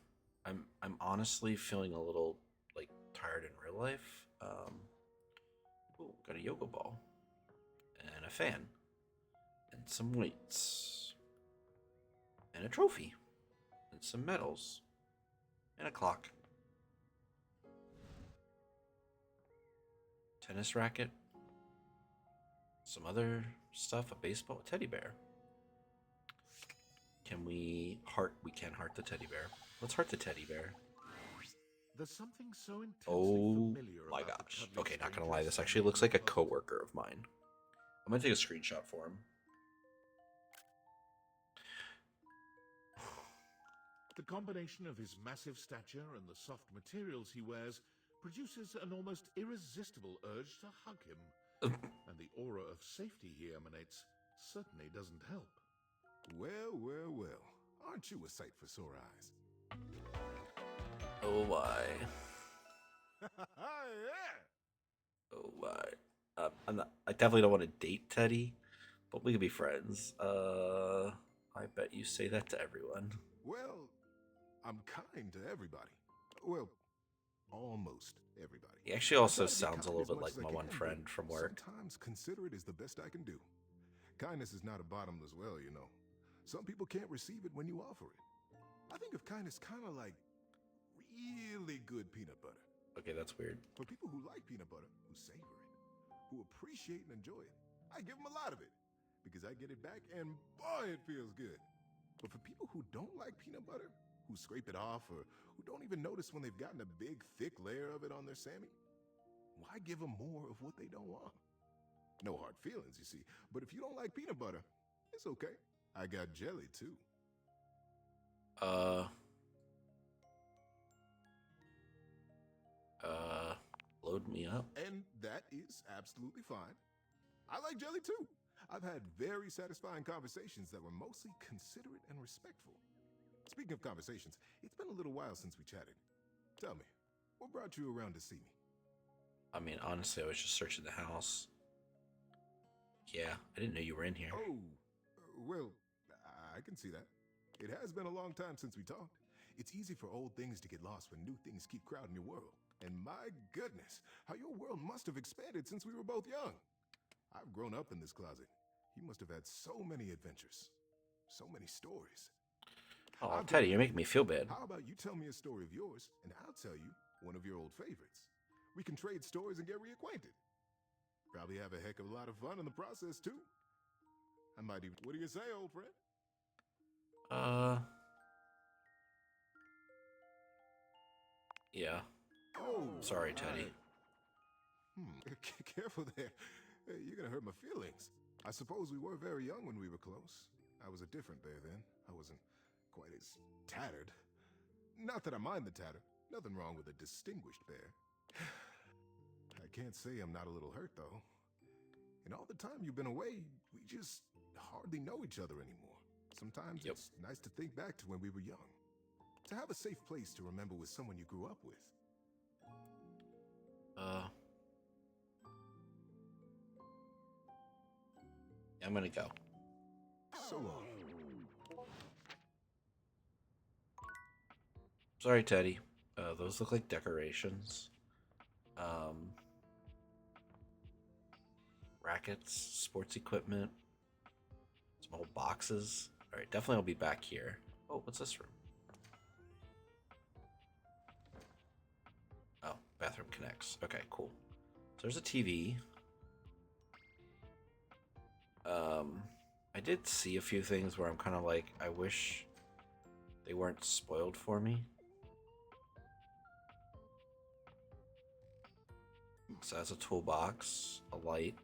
S1: I'm honestly feeling a little like tired in real life. Ooh, got a yoga ball and a fan and some weights and a trophy and some medals and a clock, tennis racket, some other stuff, a baseball, a teddy bear. Can we heart? We can heart the teddy bear. Let's heart the teddy bear.
S3: There's something so intensely
S1: Oh
S3: familiar
S1: my
S3: about the
S1: gosh.
S3: cuddly
S1: Okay, not gonna
S3: stranger
S1: lie, this
S3: standing
S1: actually
S3: in
S1: looks
S3: your
S1: like a
S3: closet.
S1: coworker of mine. I'm gonna take a screenshot for him.
S3: The combination of his massive stature and the soft materials he wears produces an almost irresistible urge to hug him. And the aura of safety he emanates certainly doesn't help.
S7: Well, well, well. Aren't you a sight for sore eyes?
S1: Oh my.
S7: Yeah.
S1: Oh my. I'm not. I definitely don't want to date Teddy, but we could be friends. I bet you say that to everyone.
S7: Well, I'm kind to everybody. Well, almost everybody.
S1: He actually
S7: I
S1: also
S7: try to be
S1: sounds a
S7: kind
S1: little
S7: as
S1: bit
S7: much
S1: like
S7: as I
S1: my one
S7: can,
S1: friend
S7: but
S1: from work.
S7: sometimes considerate is the best I can do. Kindness is not a bottomless well, you know. Some people can't receive it when you offer it. I think of kindness kind of like really good peanut butter.
S1: Okay, that's weird.
S7: For people who like peanut butter, who savor it, who appreciate and enjoy it, I give them a lot of it because I get it back and boy, it feels good. But for people who don't like peanut butter, who scrape it off or who don't even notice when they've gotten a big, thick layer of it on their Sammy, why give them more of what they don't want? No hard feelings, you see. But if you don't like peanut butter, it's okay. I got jelly too.
S1: Load me up.
S7: And that is absolutely fine. I like jelly too. I've had very satisfying conversations that were mostly considerate and respectful. Speaking of conversations, it's been a little while since we chatted. Tell me, what brought you around to see me?
S1: I mean, honestly, I was just searching the house. Yeah, I didn't know you were in here.
S7: Oh, well, I can see that. It has been a long time since we talked. It's easy for old things to get lost when new things keep crowding your world. And my goodness, how your world must have expanded since we were both young. I've grown up in this closet. You must have had so many adventures, so many stories.
S1: Oh, Teddy, you're making me feel bad.
S7: How about you tell me a story of yours, and I'll tell you one of your old favorites. We can trade stories and get reacquainted. Probably have a heck of a lot of fun in the process, too. I might even... What do you say, old friend?
S1: Yeah.
S7: Oh,
S1: sorry, Teddy.
S7: Careful there. You're gonna hurt my feelings. I suppose we were very young when we were close. I was a different bear then. I wasn't quite as tattered. Not that I mind the tatter. Nothing wrong with a distinguished bear. I can't say I'm not a little hurt, though. In all the time you've been away, we just hardly know each other anymore. Sometimes it's nice to think back to when we were young. To have a safe place to remember with someone you grew up with.
S1: I'm gonna go.
S7: So long.
S1: Sorry, Teddy. Those look like decorations. Rackets, sports equipment, some old boxes. All right, definitely I'll be back here. Oh, what's this room? Oh, bathroom connects. Okay, cool. So there's a TV. I did see a few things where I'm kind of like, I wish they weren't spoiled for me. So that's a toolbox, a light.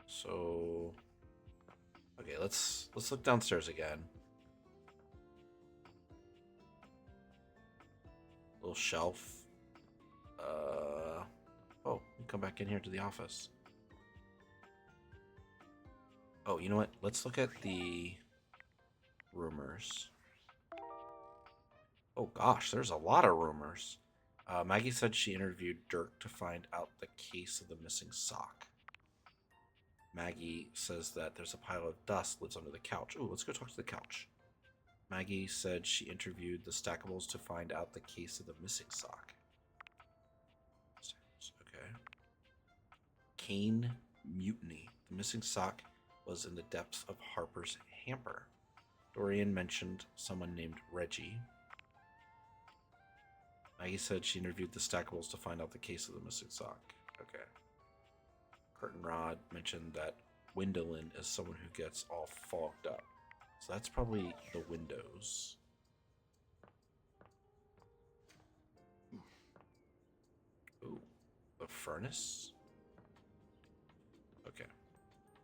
S1: So okay, let's look downstairs again. Little shelf. Oh, we come back in here to the office. Oh, you know what? Let's look at the rumors. Oh gosh, there's a lot of rumors. Maggie said she interviewed Dirk to find out the case of the missing sock. Maggie says that there's a pile of dust lives under the couch. Oh, let's go talk to the couch. Maggie said she interviewed the Stackables to find out the case of the missing sock. Okay. Kane mutiny. The missing sock was in the depths of Harper's hamper. Dorian mentioned someone named Reggie. Maggie said she interviewed the Stackables to find out the case of the missing sock. Okay. Curtain Rod mentioned that Windolin is someone who gets all fogged up. So that's probably the windows. Ooh, the furnace? Okay.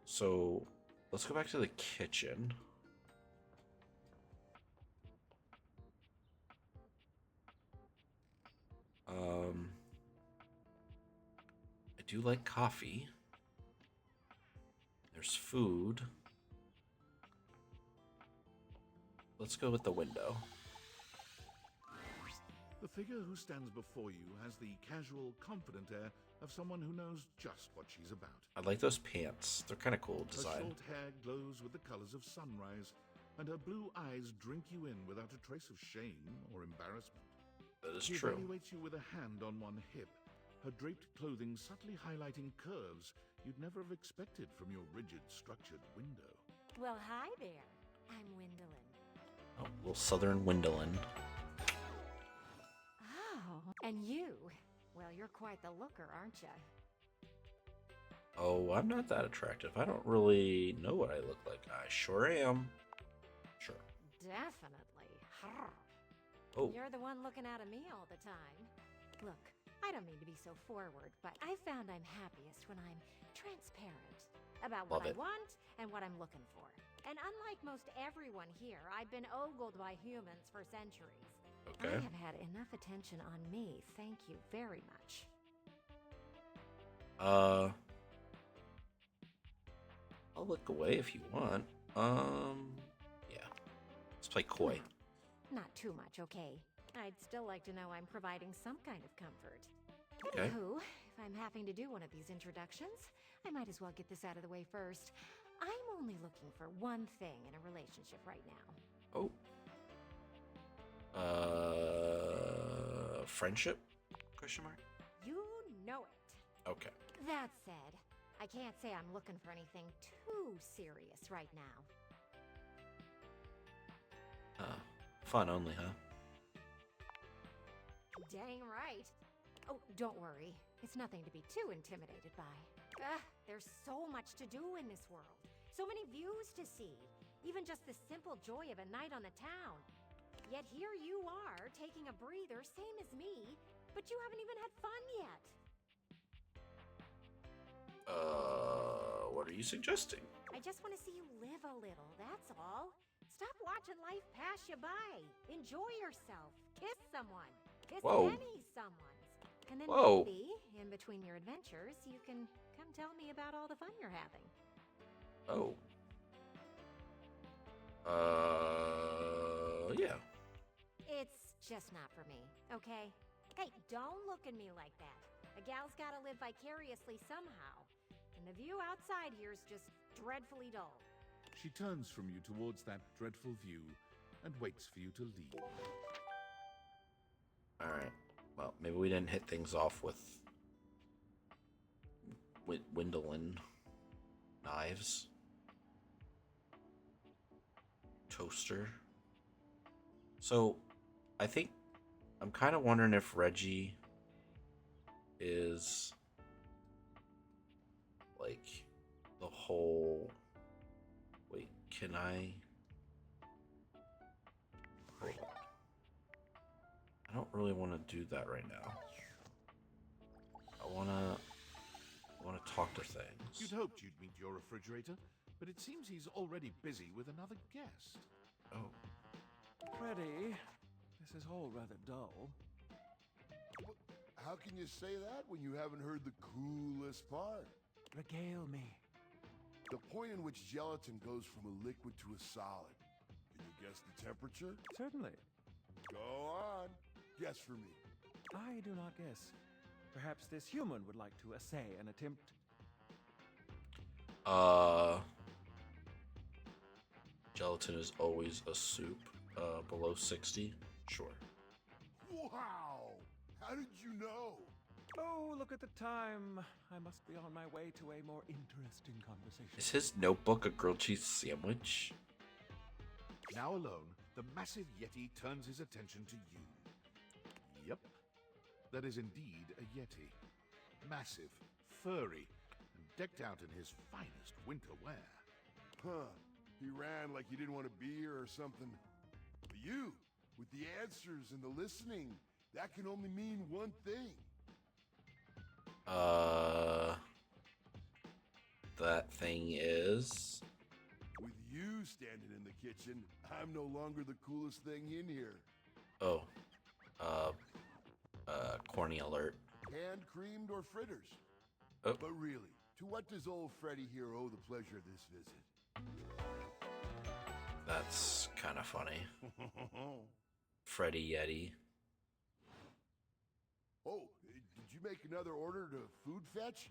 S1: So let's go back to the kitchen. I do like coffee. There's food. Let's go with the window.
S3: The figure who stands before you has the casual, confident air of someone who knows just what she's about.
S1: I like those pants. They're kind of cool
S3: Her
S1: design.
S3: short hair glows with the colors of sunrise, and her blue eyes drink you in without a trace of shame or embarrassment.
S1: That is
S3: She
S1: true.
S3: evaluates you with a hand on one hip, her draped clothing subtly highlighting curves you'd never have expected from your rigid, structured window.
S16: Well, hi there. I'm Windolin.
S1: Oh, little southern Windolin.
S16: Oh, and you? Well, you're quite the looker, aren't you?
S1: Oh, I'm not that attractive. I don't really know what I look like. I sure am. Sure.
S16: Definitely.
S1: Oh.
S16: You're the one looking out at me all the time. Look, I don't mean to be so forward, but I found I'm happiest when I'm transparent about what
S1: Love
S16: I
S1: it.
S16: want and what I'm looking for. And unlike most everyone here, I've been ogled by humans for centuries.
S1: Okay.
S16: I have had enough attention on me, thank you very much.
S1: I'll look away if you want. Yeah. Let's play coy.
S16: Not too much, okay? I'd still like to know I'm providing some kind of comfort.
S1: Okay.
S16: Anywho, if I'm having to do one of these introductions, I might as well get this out of the way first. I'm only looking for one thing in a relationship right now.
S1: Oh. Friendship? Question mark?
S16: You know it.
S1: Okay.
S16: That said, I can't say I'm looking for anything too serious right now.
S1: Fun only, huh?
S16: Dang right. Oh, don't worry. It's nothing to be too intimidated by. There's so much to do in this world. So many views to see. Even just the simple joy of a night on the town. Yet here you are, taking a breather, same as me, but you haven't even had fun yet.
S1: What are you suggesting?
S16: I just want to see you live a little, that's all. Stop watching life pass you by. Enjoy yourself. Kiss someone. Kiss
S1: Whoa.
S16: many someones. And then
S1: Whoa.
S16: maybe, in between your adventures, you can come tell me about all the fun you're having.
S1: Oh. Yeah.
S16: It's just not for me, okay? Hey, don't look at me like that. A gal's gotta live vicariously somehow. And the view outside here is just dreadfully dull.
S3: She turns from you towards that dreadful view and waits for you to leave.
S1: Alright. Well, maybe we didn't hit things off with Windolin knives. Toaster. So, I think I'm kind of wondering if Reggie is like the whole. Wait, can I? Hold on. I don't really want to do that right now. I want to talk to things.
S3: You'd hoped you'd meet your refrigerator, but it seems he's already busy with another guest.
S1: Oh.
S20: Freddy, this is all rather dull.
S21: How can you say that when you haven't heard the coolest part?
S20: Regale me.
S21: The point in which gelatin goes from a liquid to a solid. Can you guess the temperature?
S2: Certainly.
S21: Go on. Guess for me.
S2: I do not guess. Perhaps this human would like to essay an attempt.
S1: Gelatin is always a soup. Below 60? Sure.
S21: Wow! How did you know?
S2: Oh, look at the time. I must be on my way to a more interesting conversation.
S1: Is his notebook a grilled cheese sandwich?
S3: Now alone, the massive Yeti turns his attention to you. Yep, that is indeed a Yeti. Massive, furry, and decked out in his finest winter wear.
S21: Huh. He ran like he didn't want to be here or something. But you, with the answers and the listening, that can only mean one thing.
S1: That thing is...
S21: With you standing in the kitchen, I'm no longer the coolest thing in here.
S1: Oh. Corny alert.
S21: Hand-creamed or fritters?
S1: Oh.
S21: But really, to what does old Freddy here owe the pleasure of this visit?
S1: That's kind of funny. Freddy Yeti.
S21: Oh, did you make another order to food fetch?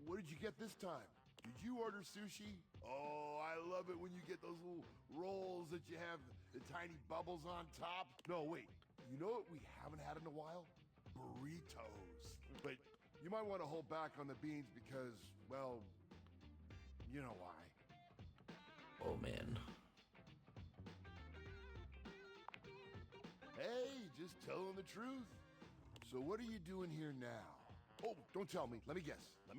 S21: What did you get this time? Did you order sushi? Oh, I love it when you get those little rolls that you have the tiny bubbles on top. No, wait. You know what we haven't had in a while? Burritos. But you might want to hold back on the beans because, well, you know why.
S1: Oh, man.
S21: Hey, just telling the truth. So what are you doing here now? Oh, don't tell me. Let me guess. Are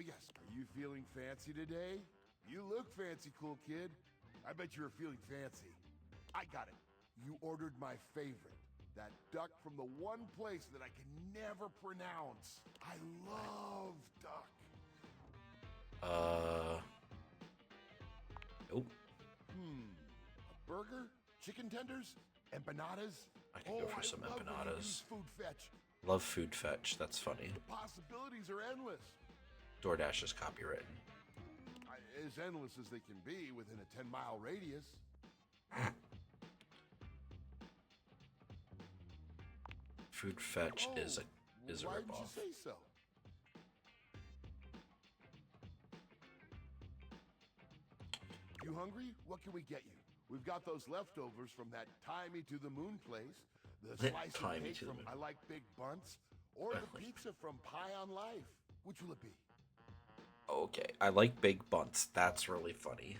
S21: you feeling fancy today? You look fancy, cool kid. I bet you were feeling fancy. I got it. You ordered my favorite. That duck from the one place that I can never pronounce. I love duck.
S1: Nope.
S21: A burger? Chicken tenders? Empanadas?
S1: I could go for some
S21: I love when you
S1: empanadas.
S21: use food fetch.
S1: Love food fetch. That's funny.
S21: The possibilities are endless.
S1: DoorDash is copywritten.
S21: As endless as they can be within a 10-mile radius.
S1: Food fetch is a
S21: Why didn't you
S1: ripoff.
S21: say so? You hungry? What can we get you? We've got those leftovers from that Tie Me to the Moon place, the slice
S1: Tie
S21: of
S1: Me
S21: cake
S1: to the
S21: from
S1: Moon.
S21: I Like Big Bunts, or the pizza from Pie on Life. Which will it be?
S1: Okay, I like big bunts. That's really funny.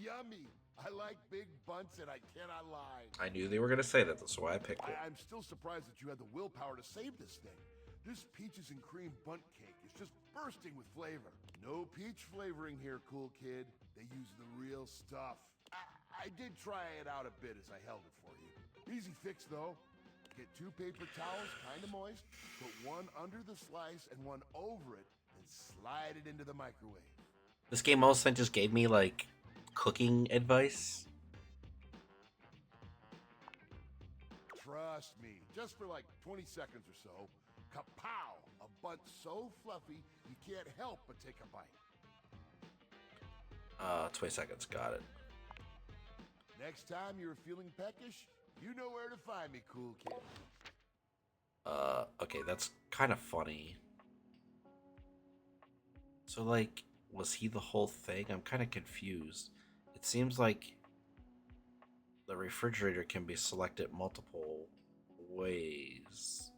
S21: Yummy! I like big bunts and I cannot lie.
S1: I knew they were gonna say that. That's why I picked it.
S21: I'm still surprised that you had the willpower to save this thing. This peaches and cream bunt cake is just bursting with flavor. No peach flavoring here, cool kid. They use the real stuff. I did try it out a bit as I held it for you. Easy fix, though. Get 2 paper towels, kind of moist, put one under the slice and one over it, and slide it into the microwave.
S1: This game also just gave me like cooking advice.
S21: Trust me, just for like 20 seconds or so, kapow! A bunt so fluffy, you can't help but take a bite.
S1: 20 seconds. Got it.
S21: Next time you're feeling peckish, you know where to find me, cool kid.
S1: Okay, that's kind of funny. So, like, was he the whole thing? I'm kind of confused. It seems like the refrigerator can be selected multiple ways.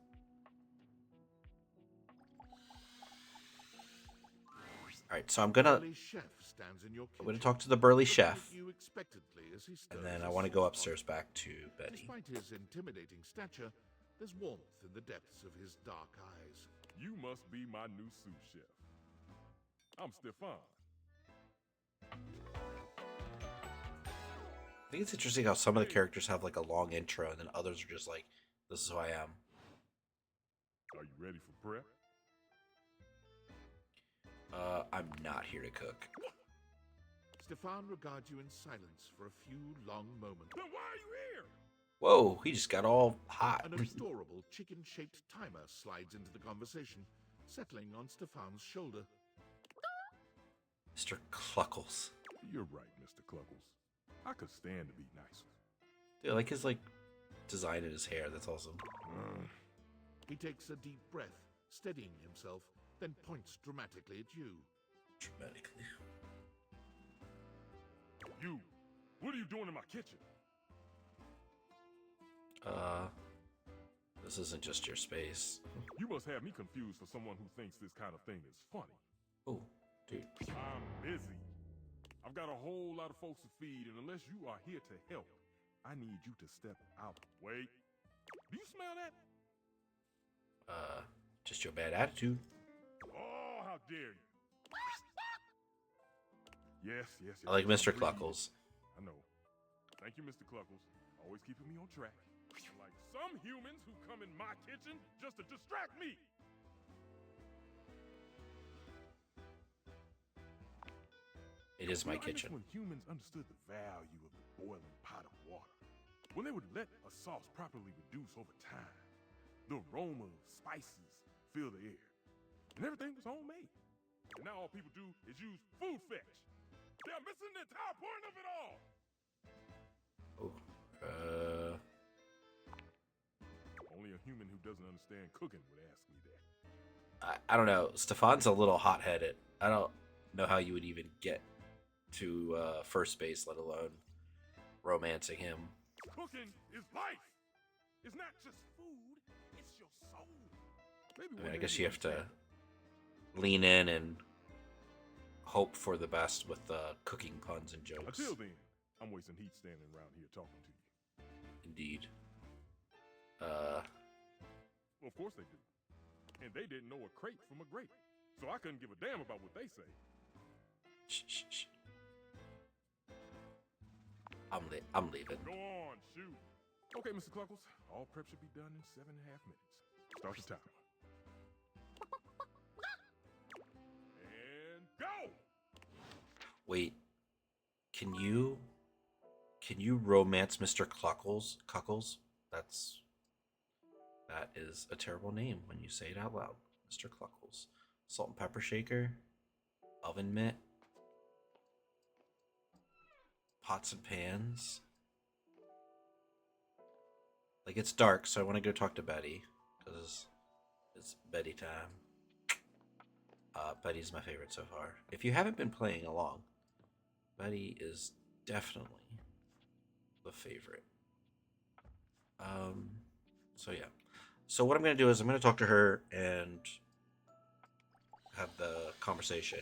S1: Alright, so I'm gonna talk to the burly chef, and then I want to go upstairs back to Betty.
S3: Despite his intimidating stature, there's warmth in the depths of his dark eyes.
S5: You must be my new sous chef. I'm Stefan.
S1: I think it's interesting how some of the characters have like a long intro, and then others are just like, "This is who I am."
S5: Are you ready for prep?
S1: I'm not here to cook.
S3: Stefan regards you in silence for a few long moments.
S5: Then why are you here?
S1: Whoa, he just got all hot.
S3: An adorable chicken-shaped timer slides into the conversation, settling on Stefan's shoulder.
S1: Mr. Cluckles.
S8: You're right, Mr. Cluckles. I could stand to be nicer.
S1: Dude, I like his design in his hair. That's awesome.
S3: He takes a deep breath, steadying himself, then points dramatically at you.
S1: Dramatically.
S8: You, what are you doing in my kitchen?
S1: This isn't just your space.
S8: You must have me confused for someone who thinks this kind of thing is funny.
S1: Oh, dude.
S8: I'm busy. I've got a whole lot of folks to feed, and unless you are here to help, I need you to step out. Wait. Do you smell that?
S1: Just your bad attitude.
S8: Oh, how dare you. Yes.
S1: I like Mr. Cluckles.
S8: I know. Thank you, Mr. Cluckles. Always keeping me on track. Like some humans who come in my kitchen just to distract me.
S1: It is my
S8: I
S1: kitchen.
S8: guess when humans understood the value of the boiling pot of water, when they would let a sauce properly reduce over time, the aroma of spices fill the air, and everything was homemade. And now all people do is use food fetch. They're missing the entire point of it all. Only a human who doesn't understand cooking would ask me that.
S1: I don't know. Stefan's a little hot-headed. I don't know how you would even get to first base, let alone romancing him.
S8: Cooking is life. It's not just food, it's your soul. Maybe
S1: I mean, I guess you have to lean in and hope for the best with cooking puns and jokes.
S8: Until then, I'm wasting heat standing around here talking to you.
S1: Indeed.
S8: Well, of course they do. And they didn't know a crate from a grape. So I couldn't give a damn about what they say.
S1: Shh. I'm leaving.
S8: Go on, shoot. Okay, Mr. Cluckles. All prep should be done in 7.5 minutes. Start the timer. And go!
S1: Wait. Can you romance Mr. Cluckles? That is a terrible name when you say it out loud. Mr. Cluckles. Salt and pepper shaker. Oven mitt. Pots and pans. Like, it's dark, so I want to go talk to Betty. Because it's Betty time. Betty's my favorite so far. If you haven't been playing along, Betty is definitely the favorite. So yeah. So what I'm going to do is I'm going to talk to her and have the conversation.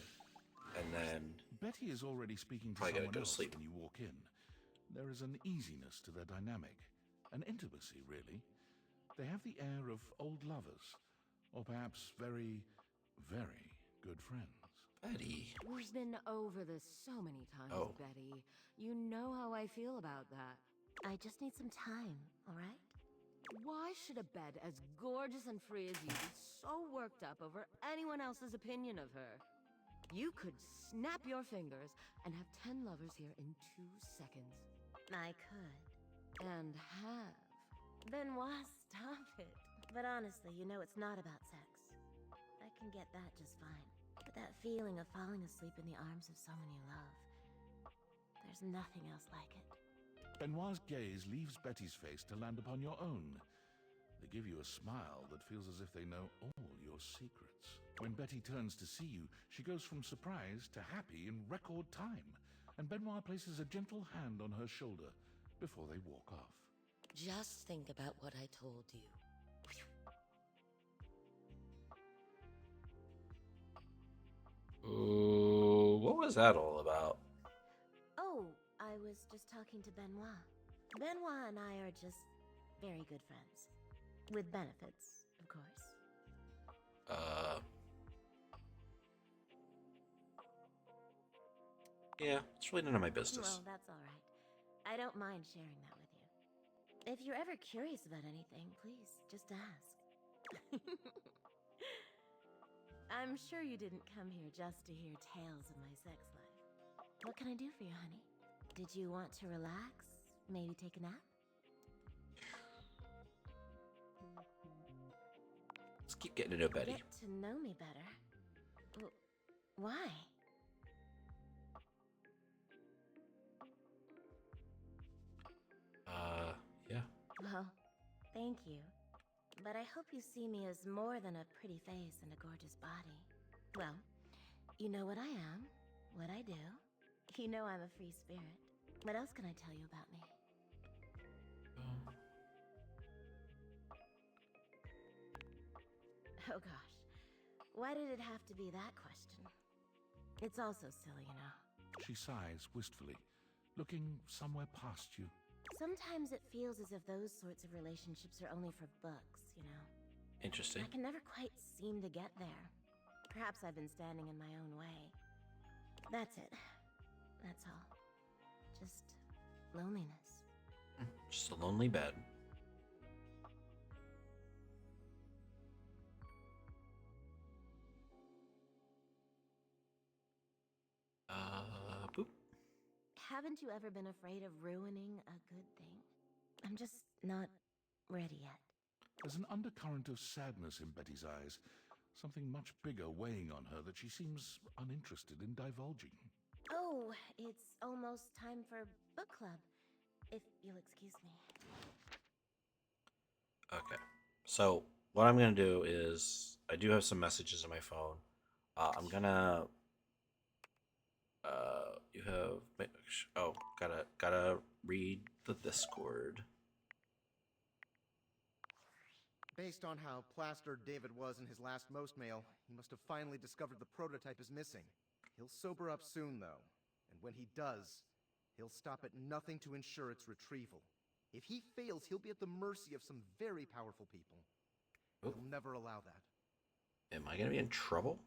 S1: And then
S3: Betty is already speaking to
S1: probably gotta
S3: someone
S1: go to
S3: else
S1: sleep.
S3: when you walk in. There is an easiness to their dynamic, an intimacy, really. They have the air of old lovers, or perhaps very, very good friends.
S1: Betty.
S16: We've been over this so many times,
S1: Oh.
S16: Betty. You know how I feel about that.
S13: I just need some time, all right?
S16: Why should a bed as gorgeous and free as you be so worked up over anyone else's opinion of her? You could snap your fingers and have 10 lovers here in 2 seconds.
S13: I could.
S16: And have.
S13: Benoit, stop it. But honestly, you know it's not about sex. I can get that just fine. But that feeling of falling asleep in the arms of someone you love, there's nothing else like it.
S3: Benoit's gaze leaves Betty's face to land upon your own. They give you a smile that feels as if they know all your secrets. When Betty turns to see you, she goes from surprise to happy in record time, and Benoit places a gentle hand on her shoulder before they walk off.
S16: Just think about what I told you.
S1: Ooh, what was that all about?
S13: Oh, I was just talking to Benoit. Benoit and I are just very good friends. With benefits, of course.
S1: Yeah, it's really none of my business.
S13: Well, that's all right. I don't mind sharing that with you. If you're ever curious about anything, please, just ask. I'm sure you didn't come here just to hear tales of my sex life. What can I do for you, honey? Did you want to relax? Maybe take a nap?
S1: keep getting to know Betty.
S13: Get to know me better? Why?
S1: Yeah.
S13: Well, thank you. But I hope you see me as more than a pretty face and a gorgeous body. Well, you know what I am, what I do. You know I'm a free spirit. What else can I tell you about me? Oh gosh. Why did it have to be that question? It's also silly, you know.
S3: She sighs wistfully, looking somewhere past you.
S13: Sometimes it feels as if those sorts of relationships are only for books, you know.
S1: Interesting.
S13: I can never quite seem to get there. Perhaps I've been standing in my own way. That's it. That's all. Just loneliness.
S1: Just a lonely bed. Boop.
S13: Haven't you ever been afraid of ruining a good thing? I'm just not ready yet.
S3: There's an undercurrent of sadness in Betty's eyes, something much bigger weighing on her that she seems uninterested in divulging.
S13: Oh, it's almost time for book club, if you'll excuse me.
S1: Okay. So what I'm gonna do is I do have some messages on my phone. I'm gonna. You have. Oh, gotta read the Discord.
S9: Based on how plastered David was in his last most mail, he must have finally discovered the prototype is missing. He'll sober up soon, though. And when he does, he'll stop at nothing to ensure its retrieval. If he fails, he'll be at the mercy of some very powerful people. He'll never allow that.
S1: Am I gonna be in trouble?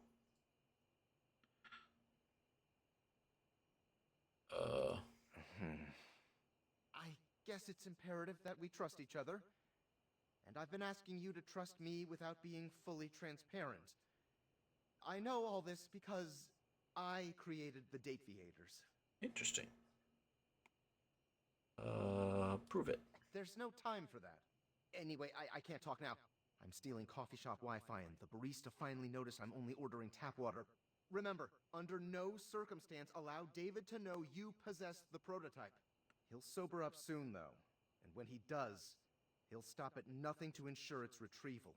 S9: I guess it's imperative that we trust each other. And I've been asking you to trust me without being fully transparent. I know all this because I created the Date Viators.
S1: Interesting. Prove it.
S9: There's no time for that. Anyway, I can't talk now. I'm stealing coffee shop Wi-Fi and the barista finally noticed I'm only ordering tap water. Remember, under no circumstance allow David to know you possess the prototype. He'll sober up soon, though. And when he does, he'll stop at nothing to ensure its retrieval.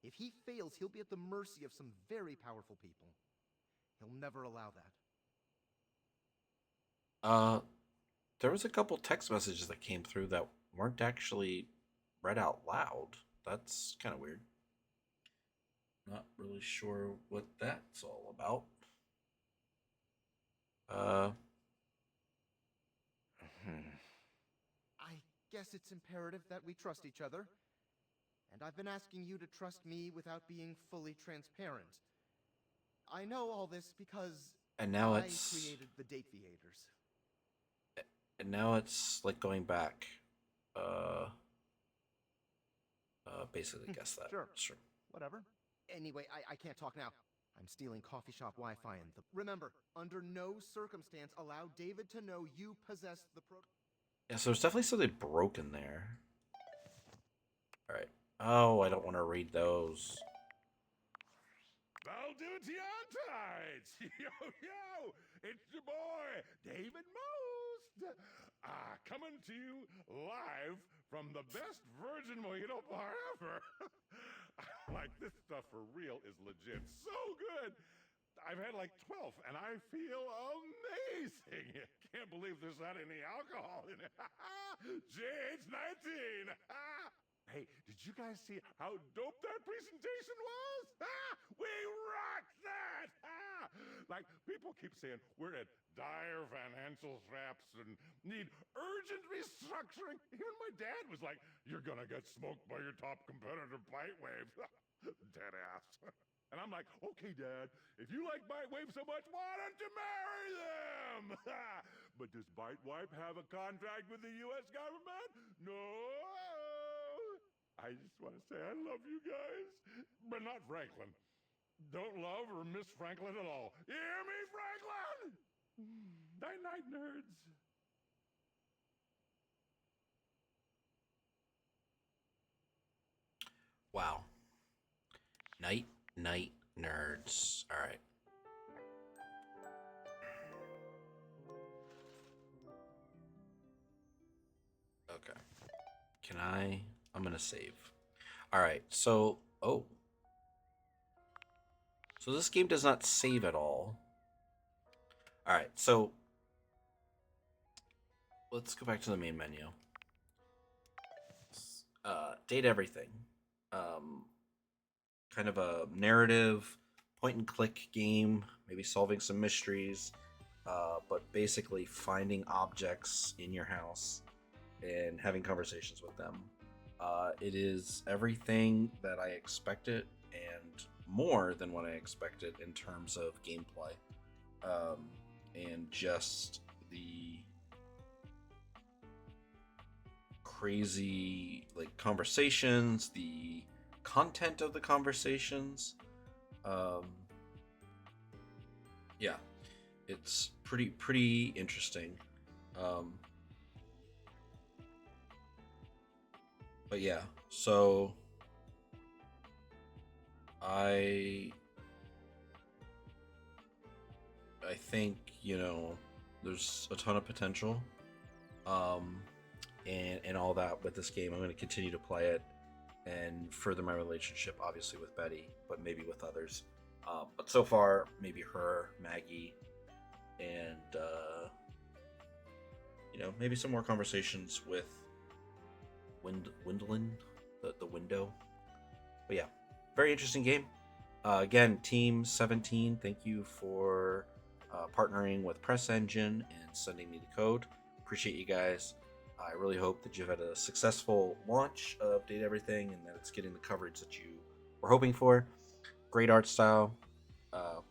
S9: If he fails, he'll be at the mercy of some very powerful people. He'll never allow that.
S1: There was a couple text messages that came through that weren't actually read out loud. That's kind of weird. Not really sure what that's all about.
S9: I guess it's imperative that we trust each other. And I've been asking you to trust me without being fully transparent. I know all this because
S1: And now
S9: I
S1: it's
S9: created the Date Viators.
S1: and now it's like going back. Basically guess that.
S9: Sure. Whatever. Anyway, I can't talk now. I'm stealing coffee shop Wi-Fi and remember, under no circumstance allow David to know you possess the
S1: Yeah, so there's definitely something broken there. Alright. Oh, I don't want to read those.
S8: Tights! Yo! It's your boy, David Most! Coming to you live from the best virgin mojito bar ever. Like, this stuff for real is legit so good. I've had like 12, and I feel amazing. Can't believe there's not any alcohol in it. JH19! Hey, did you guys see how dope that presentation was? We rocked that! Like, people keep saying we're at dire financial straps and need urgent restructuring. Even my dad was like, you're gonna get smoked by your top competitor, Bitewave. Dead ass. And I'm like, okay, Dad, if you like Bitewave so much, why don't you marry them? But does Bitewave have a contract with the U.S. government? No. I just want to say I love you guys, but not Franklin. Don't love or miss Franklin at all. You hear me, Franklin? Night-night, nerds.
S1: Wow. Night nerds. All right. Okay. Can I? I'm gonna save. All right. So, so this game does not save at all. All right. So let's go back to the main menu. Date everything. Kind of a narrative, point and click game, maybe solving some mysteries, but basically finding objects in your house and having conversations with them. It is everything that I expected and more than what I expected in terms of gameplay, and just the crazy like conversations, the content of the conversations. Yeah, it's pretty interesting. But yeah, so I think, there's a ton of potential, and all that with this game. I'm going to continue to play it and further my relationship, obviously with Betty, but maybe with others. But so far, maybe her, Maggie, and maybe some more conversations with Windlin, the window. But yeah, very interesting game. Again, Team 17, thank you for partnering with PressEngine and sending me the code. Appreciate you guys. I really hope that you've had a successful launch of Date Everything and that it's getting the coverage that you were hoping for. Great art style,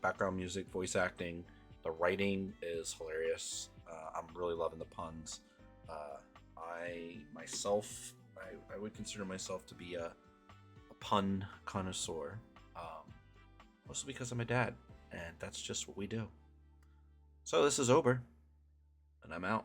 S1: background music, voice acting. The writing is hilarious. I'm really loving the puns. I would consider myself to be a pun connoisseur, mostly because I'm a dad, and that's just what we do. So this is Ober, and I'm out.